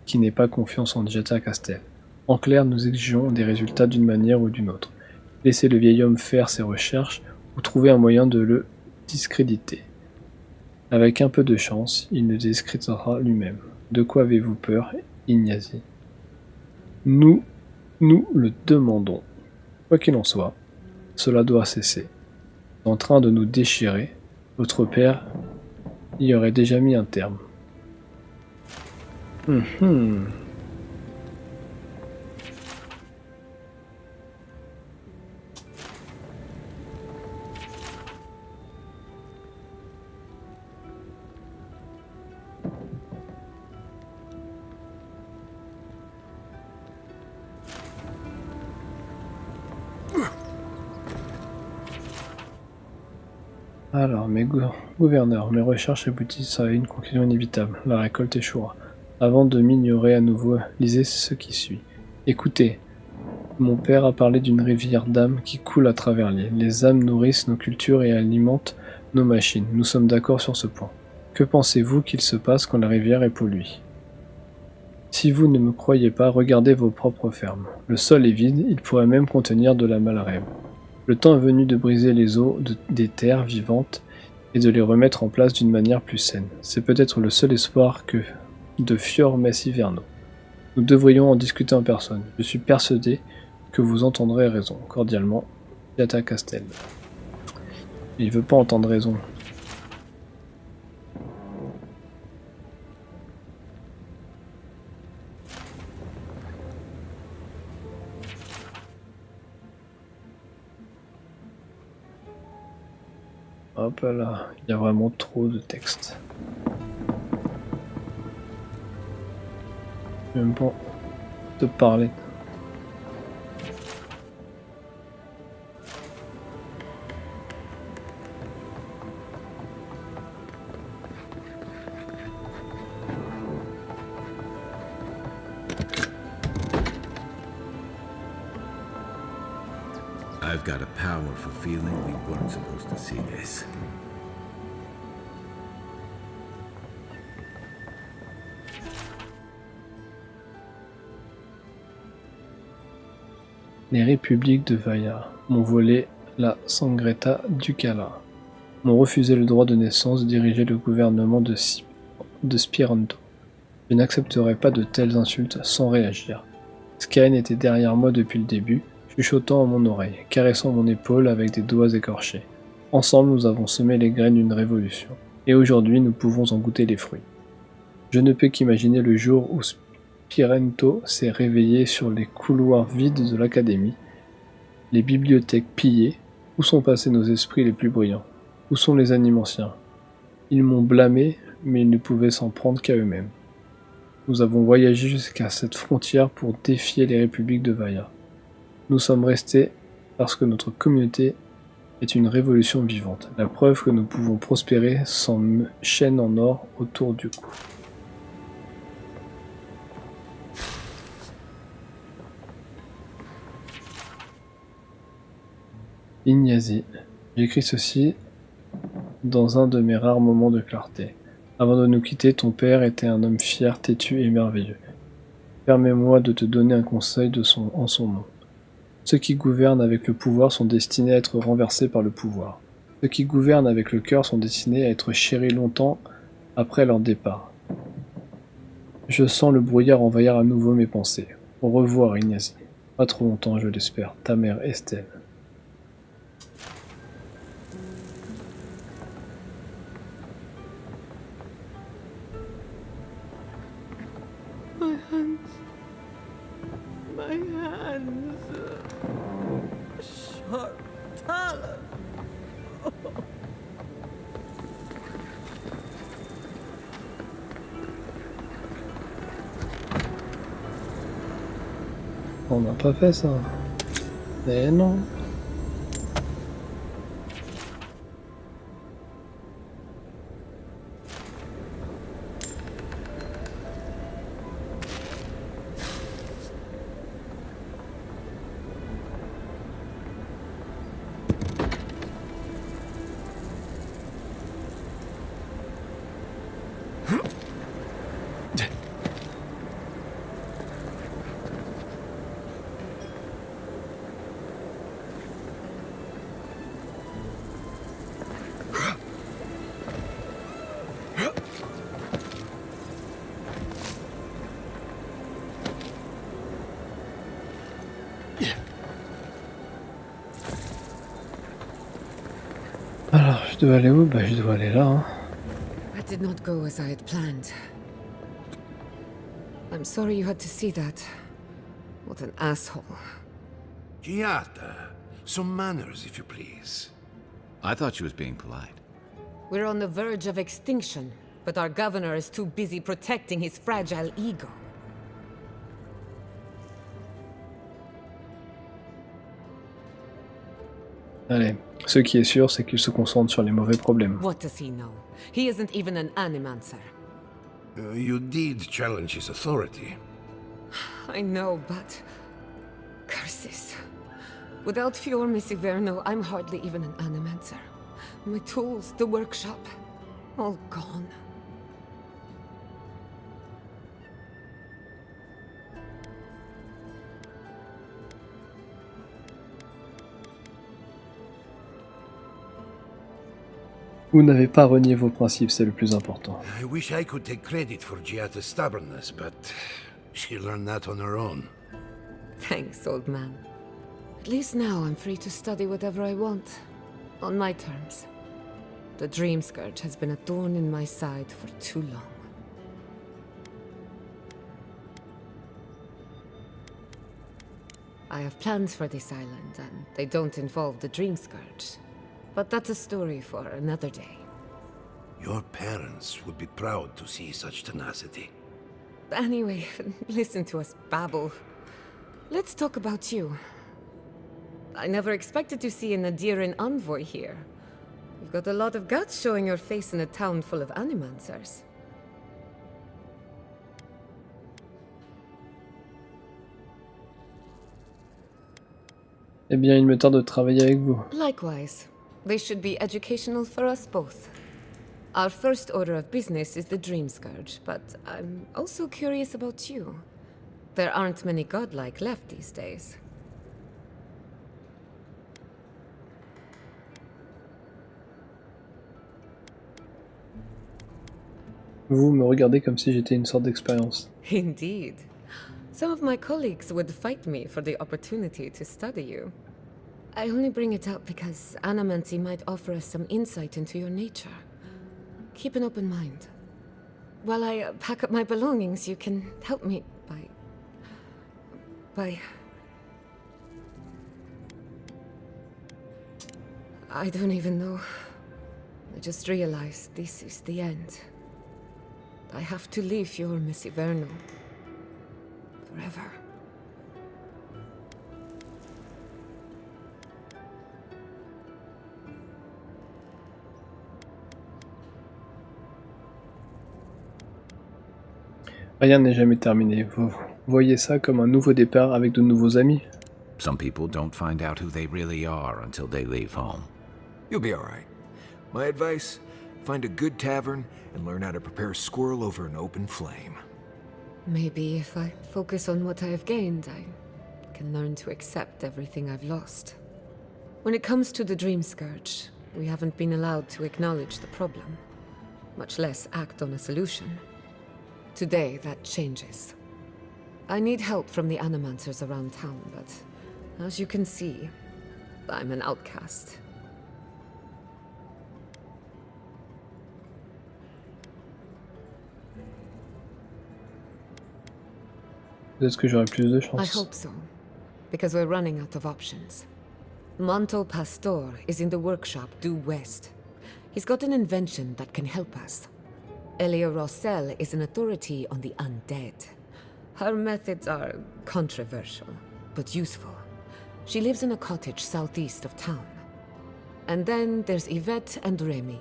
qui n'ait pas confiance en Giata Castel. En clair, nous exigeons des résultats d'une manière ou d'une autre. Laissez le vieil homme faire ses recherches ou trouver un moyen de le discréditer. Avec un peu de chance, il le discréditera lui-même. De quoi avez-vous peur, Ignazi? Nous le demandons. Quoi qu'il en soit, cela doit cesser. En train de nous déchirer, votre père y aurait déjà mis un terme. Alors, gouverneur, mes recherches aboutissent à une conclusion inévitable. La récolte échouera. Avant de m'ignorer à nouveau, lisez ce qui suit. Écoutez, mon père a parlé d'une rivière d'âmes qui coule à travers l'île. Les âmes nourrissent nos cultures et alimentent nos machines. Nous sommes d'accord sur ce point. Que pensez-vous qu'il se passe quand la rivière est polluée? Si vous ne me croyez pas, regardez vos propres fermes. Le sol est vide, il pourrait même contenir de la Malarève. Le temps est venu de briser les os des terres vivantes et de les remettre en place d'une manière plus saine. C'est peut-être le seul espoir de Fior Ivèrno. Nous devrions en discuter en personne. Je suis persuadé que vous entendrez raison. Cordialement, Giata Castel. Il veut pas entendre raison. Hop là, il y a vraiment trop de texte. Même pas te parler.
I've got a powerful feeling we weren't supposed to see this.
Les républiques de Vaia m'ont volé la Sangreta Ducala, m'ont refusé le droit de naissance de diriger le gouvernement de Spiranto. Je n'accepterai pas de telles insultes sans réagir. Skyen était derrière moi depuis le début, chuchotant à mon oreille, caressant mon épaule avec des doigts écorchés. Ensemble, nous avons semé les graines d'une révolution, et aujourd'hui nous pouvons en goûter les fruits. Je ne peux qu'imaginer le jour où Spirento s'est réveillé sur les couloirs vides de l'académie, les bibliothèques pillées. Où sont passés nos esprits les plus brillants? Où sont les animanciens? Ils m'ont blâmé, mais ils ne pouvaient s'en prendre qu'à eux-mêmes. Nous avons voyagé jusqu'à cette frontière pour défier les républiques de Vaia. Nous sommes restés parce que notre communauté est une révolution vivante, la preuve que nous pouvons prospérer sans chaîne en or autour du cou. Ignazi. J'écris ceci dans un de mes rares moments de clarté. Avant de nous quitter, ton père était un homme fier, têtu et merveilleux. Permets-moi de te donner un conseil en son nom. Ceux qui gouvernent avec le pouvoir sont destinés à être renversés par le pouvoir. Ceux qui gouvernent avec le cœur sont destinés à être chéris longtemps après leur départ. Je sens le brouillard envahir à nouveau mes pensées. Au revoir, Ignazi. Pas trop longtemps, je l'espère. Ta mère, Estelle.
My hands. My hands. Sharp talons.
On n'a pas fait ça. Mais non. Alors, je dois aller où? Bah, je dois aller là. Hein.
That did not go as I had planned. I'm sorry you had to see that. What an asshole.
Giata, some manners, if you please.
I thought she was being polite.
We're on the verge of extinction, but our governor is too busy protecting his fragile ego.
Allez, ce qui est sûr, c'est qu'il se concentre sur les mauvais problèmes.
What does he know? He isn't even an animancer.
You did challenge his authority.
I know, but... curses. Without Fior, Miss Ivèrno, I'm hardly even an animancer. My tools, the workshop, all gone.
Vous n'avez pas renié vos principes, c'est le plus important.
I wish I could take credit for Giata's stubbornness, but she learned that on her own.
Thanks, old man. At least now I'm free to study whatever I want. On my terms. The Dream Scourge has been a thorn in my side for too long. I have plans for this island, and they don't involve the Dream Scourge. But that's a story for another day.
Your parents would be proud to see such tenacity.
Anyway, listen to us babble. Let's talk about you. I never expected to see an Adiran envoy here. You've got a lot of guts showing your face in a town full of animancers.
Eh bien, il me tarde de travailler avec vous.
Likewise. They should be educational for us both. Our first order of business is the Dream Scourge, but I'm also curious about you. There aren't many godlike left these days.
Vous me regardez comme si j'étais une sorte d'expérience.
Indeed. Some of my colleagues would fight me for the opportunity to study you. I only bring it up because animancy might offer us some insight into your nature. Keep an open mind. While I pack up my belongings, you can help me by... I don't even know. I just realized this is the end. I have to leave Fior, Miss Ivèrno. Forever.
Rien n'est jamais terminé. Vous voyez ça comme un nouveau départ avec de nouveaux amis?
Some people don't find out who they really are until they leave home. You'll be alright. My advice, find a good tavern and learn how to prepare a squirrel over an open flame.
Maybe if I focus on what I have gained, I can learn to accept everything I've lost. When it comes to the Dream Scourge, we haven't been allowed to acknowledge the problem, much less act on a solution. Today, that changes. I need help from the animancers around town, but as you can see, I'm an outcast.
Est-ce que j'aurai plus de
I
chance?
hope so, because we're running out of options. Manto Pastor is in the workshop due west. He's got an invention that can help us. Elia Rossell is an authority on the undead. Her methods are controversial, but useful. She lives in a cottage southeast of town. And then there's Yvette and Remy,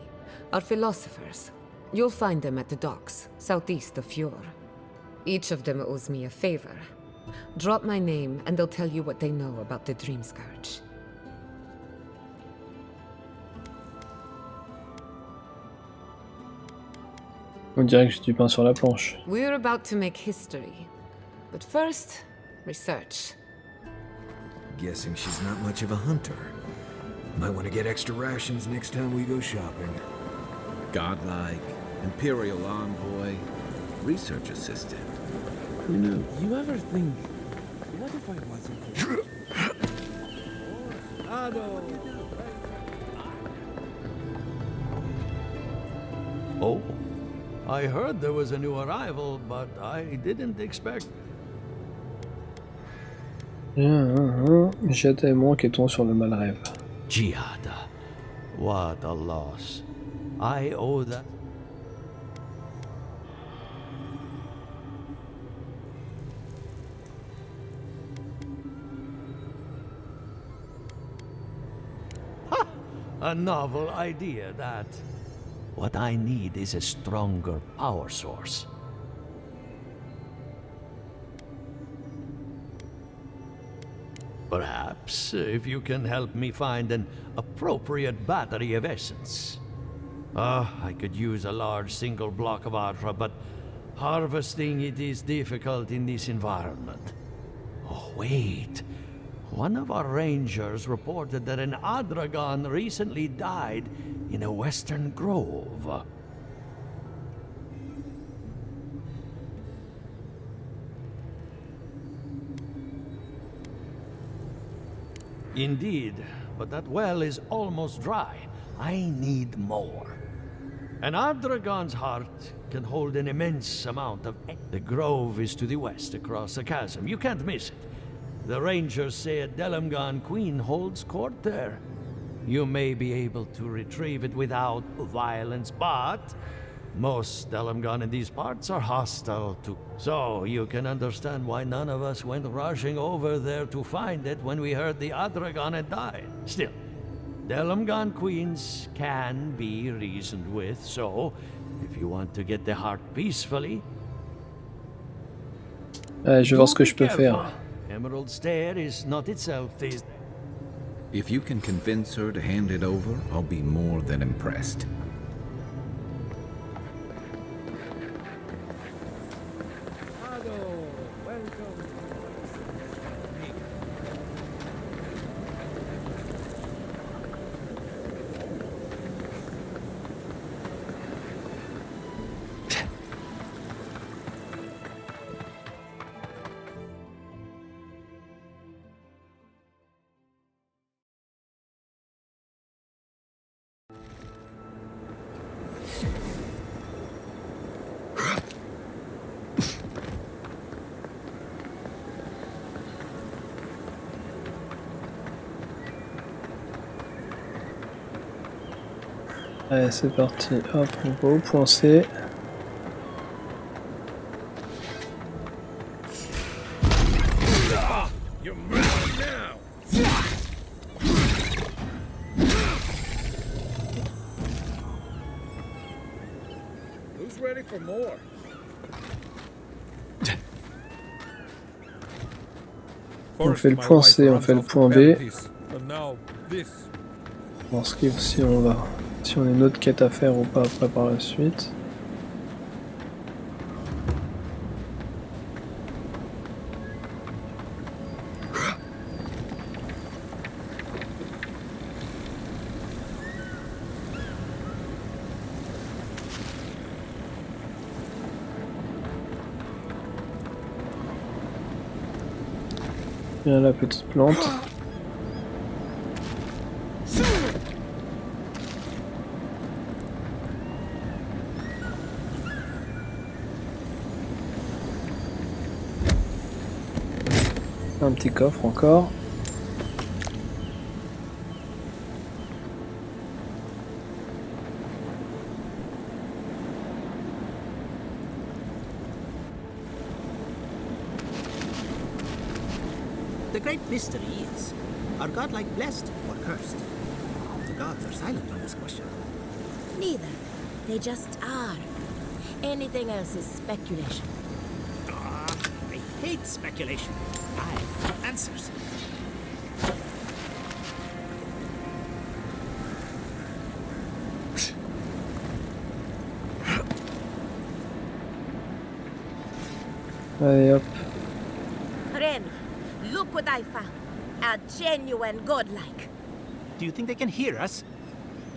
our philosophers. You'll find them at the docks, southeast of Fior. Each of them owes me a favor. Drop my name and they'll tell you what they know about the Dream Scourge.
On dirait que j'ai du pain sur la planche.
We're about to make history. But first, research.
Guessing she's not much of a hunter. Might want to get extra rations next time we go shopping.
Godlike, Imperial envoy, research assistant. Who knew?
You ever think, what if I wasn't?
Oh, I heard there was a new arrival, but I didn't expect...
Jette et moi enquêtons sur le mal rêve.
Giada, what a loss. I owe that... Ha! A novel idea, that. What I need is a stronger power source. Perhaps if you can help me find an appropriate battery of essence. I could use a large single block of Atra, but harvesting it is difficult in this environment. Oh, wait. One of our rangers reported that an Adragon recently died in a western grove. Indeed, but that well is almost dry. I need more. An Adragon's heart can hold an immense amount of... The grove is to the west, across the chasm. You can't miss it. The rangers say a Delamgan queen holds court there. You may be able to retrieve it without violence, but most Delamgan in these parts are hostile to... So you can understand why none of us went rushing over there to find it when we heard the Adragon had died. Still, Delamgan queens can be reasoned with, so if you want to get the heart peacefully...
Je vais voir ce que je peux faire.
Emerald Stair is not itself these...
If you can convince her to hand it over, I'll be more than impressed.
Allez, c'est parti. Hop, on va au point C.
You're mine now. Who's ready for more?
On fait le point C, on fait le point B. On esquive si on va. Si on a une autre quête à faire ou pas après par la suite. Viens la petite plante. Un petit coffre encore.
The great mystery is, are godlike blessed or cursed? The gods are silent on this question.
Neither. They just are. Anything else is speculation.
I hate speculation. I have answers.
Allez hop.
Remy, look what I found. A genuine godlike.
Do you think they can hear us?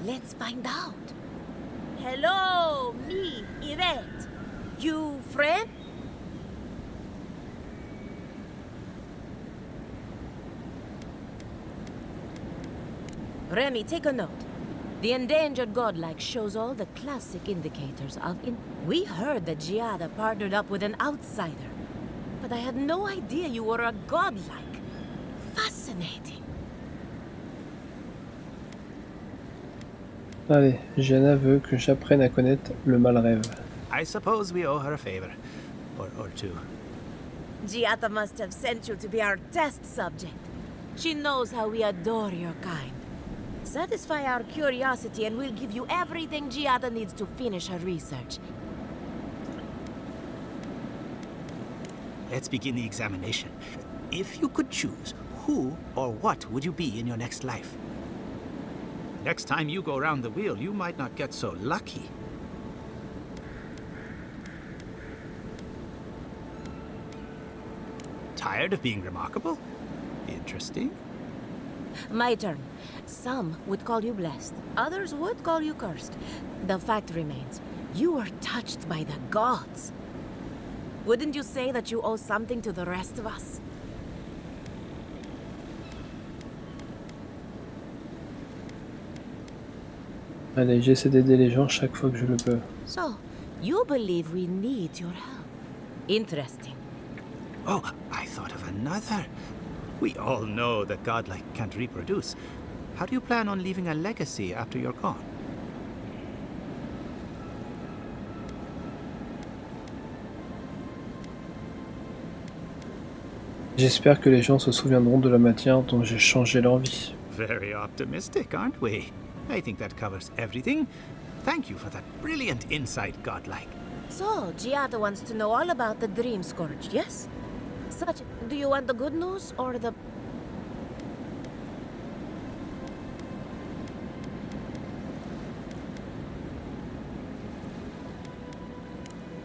Let's find out. Hello, me, Yvette. You friend? Remy, take a note. The endangered godlike shows all the classic indicators of We heard that Giada partnered up with an outsider, but I had no idea you were a godlike. Fascinating.
Allez, Gianna veut que j'apprenne à connaître le mal rêve.
I suppose we owe her a favor. Or two.
Giada must have sent you to be our test subject. She knows how we adore your kind. Satisfy our curiosity and we'll give you everything Giada needs to finish her research.
Let's begin the examination. If you could choose, who or what would you be in your next life? Next time you go around the wheel, you might not get so lucky. Tired of being remarkable? Interesting.
My turn. Some would call you blessed. Others would call you cursed. The fact remains, you were touched by the gods. Wouldn't you say that you owe something to the rest of us?
Allez, j'essaie d'aider les gens chaque fois que je le peux.
So, you believe we need your help. Interesting.
Oh, I thought of another. We all know that godlike can't reproduce. How do you plan on leaving a legacy after you're gone?
J'espère que les gens se souviendront de la matière dont j'ai changé leur vie.
Very optimistic, aren't we? I think that covers everything. Thank you for that brilliant insight, godlike.
So, Giada wants to know all about the Dream Scourge, yes? Such, do you want the good news or the...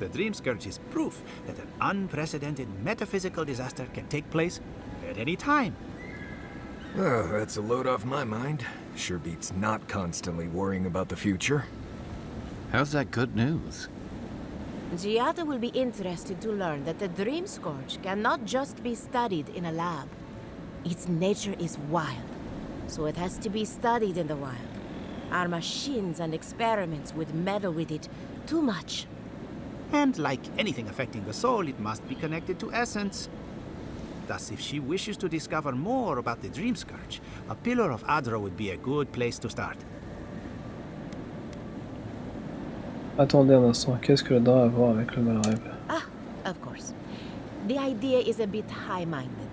The Dream Scourge is proof that an unprecedented metaphysical disaster can take place at any time.
Oh, that's a load off my mind. Sure beats not constantly worrying about the future.
How's that good news?
Giada will be interested to learn that the Dream Scourge cannot just be studied in a lab. Its nature is wild, so it has to be studied in the wild. Our machines and experiments would meddle with it too much.
And like anything affecting the soul, it must be connected to essence. Thus, if she wishes to discover more about the Dream Scourge, a pillar of Adra would be a good place to start.
Attendez un instant, qu'est-ce que là-dedans a à voir avec le mal rêve?
Ah, of course. The idea is a bit high-minded.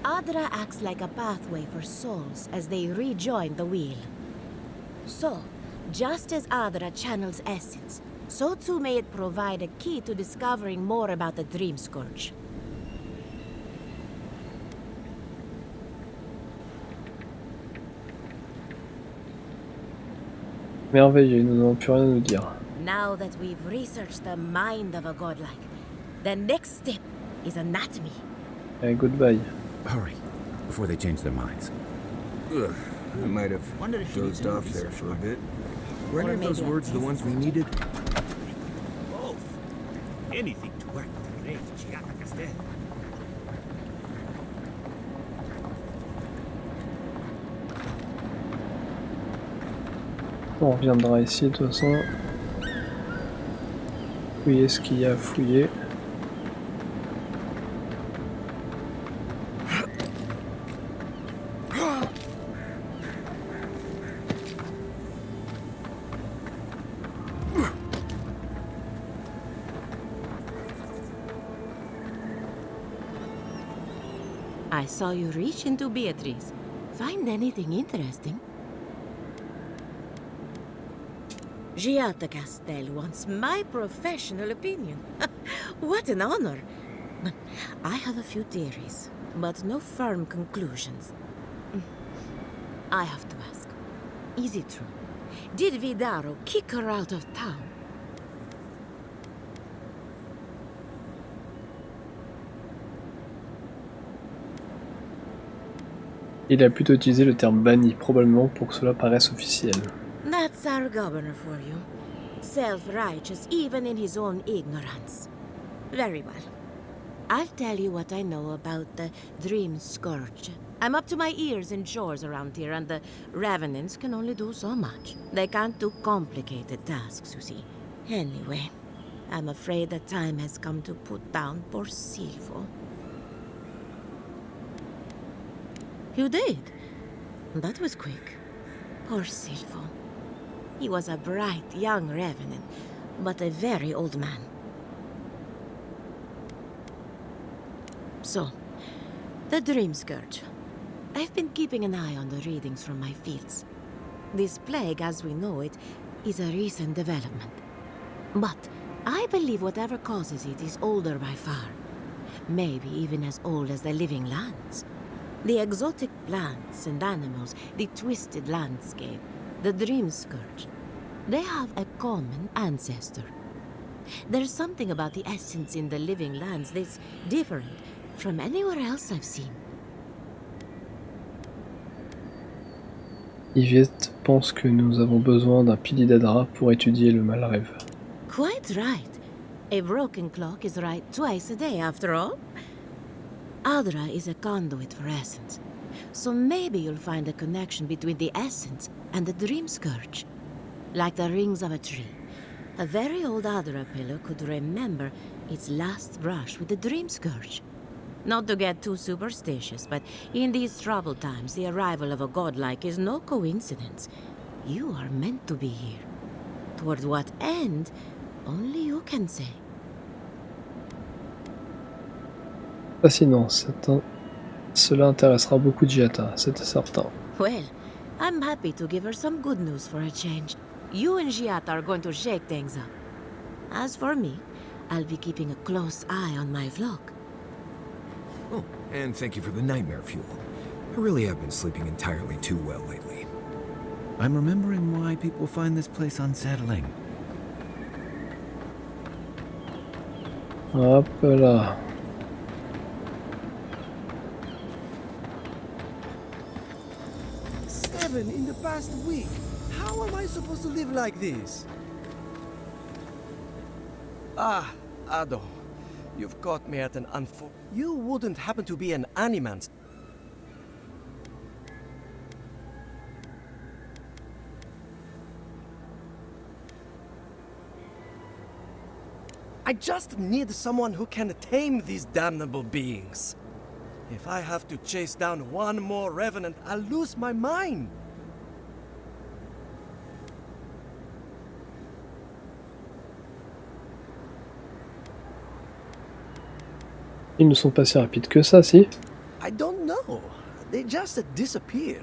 Adra acts like a pathway for souls as they rejoin the wheel. So, just as Adra channels essence, so too may it provide a key to discovering more about the Dream Scourge.
Merveilleux, nous n'avons plus rien à nous dire.
Now that we've researched the mind of a godlike, the next step is anatomy.
Allez, goodbye.
Hurry, before they change their minds.
Ugh, I might have dozed off there for a bit. Were any of those words the ones we needed?
Both. Anything to work with the great Giata Castel.
On reviendra ici de toute façon. Fouiller ce qu'il y a à fouiller.
I saw you reach into Beatrice. Find anything interesting? Giata Castel wants my professional opinion. What an honor! I have a few theories, but no firm conclusions. I have to ask, is it true? Did Vidaro kick her out of town?
Il a plutôt utilisé le terme banni, probablement pour que cela paraisse officiel.
That's our governor for you. Self-righteous even in his own ignorance. Very well. I'll tell you what I know about the Dream Scourge. I'm up to my ears in chores around here, and the Revenants can only do so much. They can't do complicated tasks, you see. Anyway, I'm afraid the time has come to put down poor Silvo. You did? That was quick. Poor Silvo. He was a bright young revenant, but a very old man. So, the Dream Scourge. I've been keeping an eye on the readings from my fields. This plague, as we know it, is a recent development. But I believe whatever causes it is older by far. Maybe even as old as the living lands. The exotic plants and animals, the twisted landscape, the Dream Scourge. They have a common ancestor. There's something about the essence in the living lands that's different from anywhere else I've seen.
Yvette pense que nous avons besoin d'un pilier d'Adra pour étudier le mal-rêve.
Quite right. A broken clock is right twice a day, after all. Adra is a conduit for essence. So maybe you'll find a connection between the essence and the Dream Scourge. Like the rings of a tree. A very old Adra pillar could remember its last brush with the Dream Scourge. Not to get too superstitious, but in these troubled times, the arrival of a godlike is no coincidence. You are meant to be here. Toward what end, only you can say.
Fascinant, cela intéressera beaucoup de Giata, c'est certain.
Well, I'm happy to give her some good news for a change. You and Giata are going to shake things up. As for me, I'll be keeping a close eye on my flock.
Oh, and thank you for the nightmare fuel. I really have been sleeping entirely too well lately.
I'm remembering why people find this place unsettling.
Hop là.
Seven in the past week. How am I supposed to live like this? Ah, Ado. You've caught me at an You wouldn't happen to be an animant. I just need someone who can tame these damnable beings. If I have to chase down one more revenant, I'll lose my mind.
Ils ne sont pas si rapides que ça, si?
I don't know. They just disappear.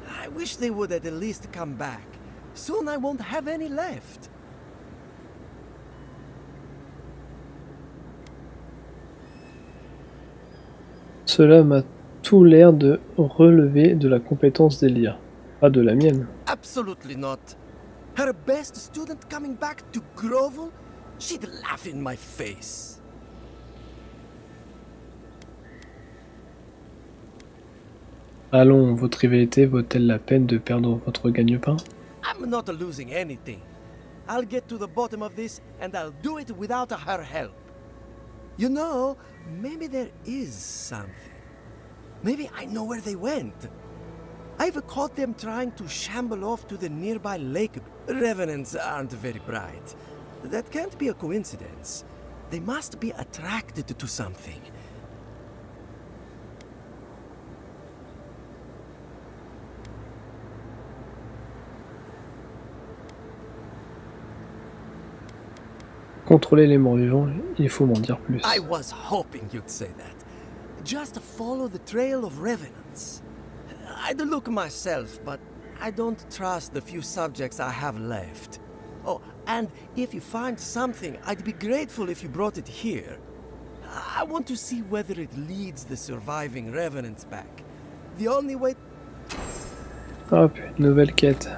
I wish they would at least come back. Soon I won't have any left.
Cela m'a tout l'air de relever de la compétence d'Elia. Pas de la mienne.
Absolutely not. Her best student coming back to grovel? She'd laugh in my face.
Allons, votre rivalité vaut-elle la peine de perdre votre gagne-pain?
I'm not losing anything. I'll get to the bottom of this, and I'll do it without her help. You know, maybe there is something. Maybe I know where they went. I've caught them trying to shamble off to the nearby lake. Revenants aren't very bright. That can't be a coincidence. They must be attracted to something.
Contrôler les morts-vivants, il faut m'en dire plus.
I was hoping you'd say that. Just follow the trail of revenants. I'd look myself, but I don't trust the few subjects I have left. Oh, and if you find something, I'd be grateful if you brought it here. I want to see whether it leads the surviving revenants back. The only way...
Hop, nouvelle quête.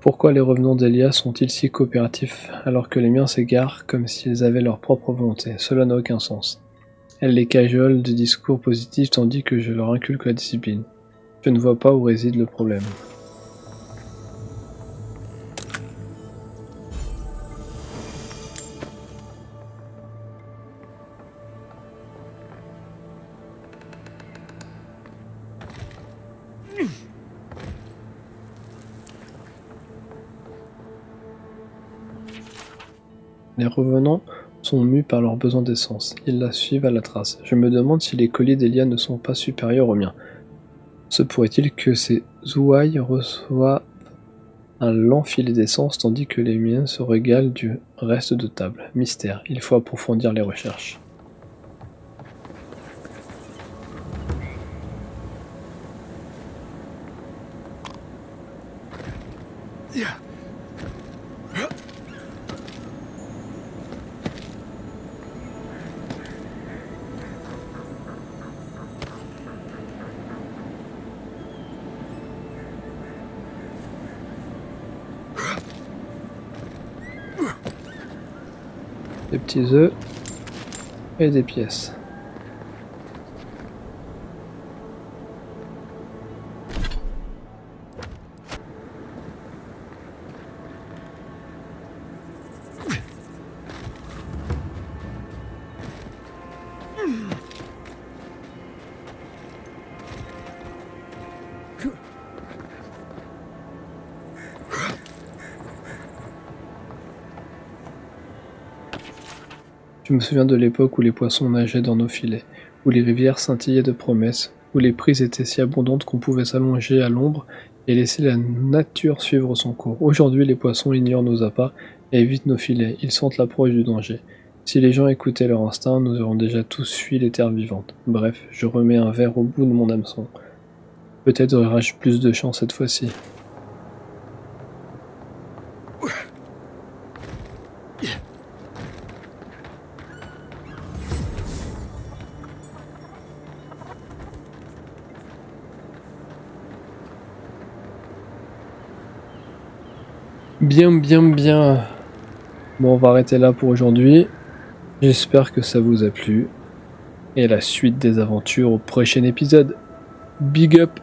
Pourquoi les revenants d'Elia sont-ils si coopératifs alors que les miens s'égarent comme s'ils avaient leur propre volonté? Cela n'a aucun sens. Elle les cajole de discours positifs tandis que je leur inculque la discipline. Je ne vois pas où réside le problème. Les revenants sont mus par leur besoin d'essence. Ils la suivent à la trace. Je me demande si les colis d'Elia ne sont pas supérieurs aux miens. Se pourrait-il que ces ouailles reçoivent un lent filet d'essence tandis que les miens se régalent du reste de table? Mystère, il faut approfondir les recherches. Des petits œufs et des pièces. Je me souviens de l'époque où les poissons nageaient dans nos filets, où les rivières scintillaient de promesses, où les prises étaient si abondantes qu'on pouvait s'allonger à l'ombre et laisser la nature suivre son cours. Aujourd'hui, les poissons ignorent nos appâts et évitent nos filets, ils sentent l'approche du danger. Si les gens écoutaient leur instinct, nous aurions déjà tous fui les terres vivantes. Bref, je remets un verre au bout de mon hameçon. Peut-être aurai-je plus de chance cette fois-ci. Bien. Bon, on va arrêter là pour aujourd'hui. J'espère que ça vous a plu. Et la suite des aventures au prochain épisode. Big up!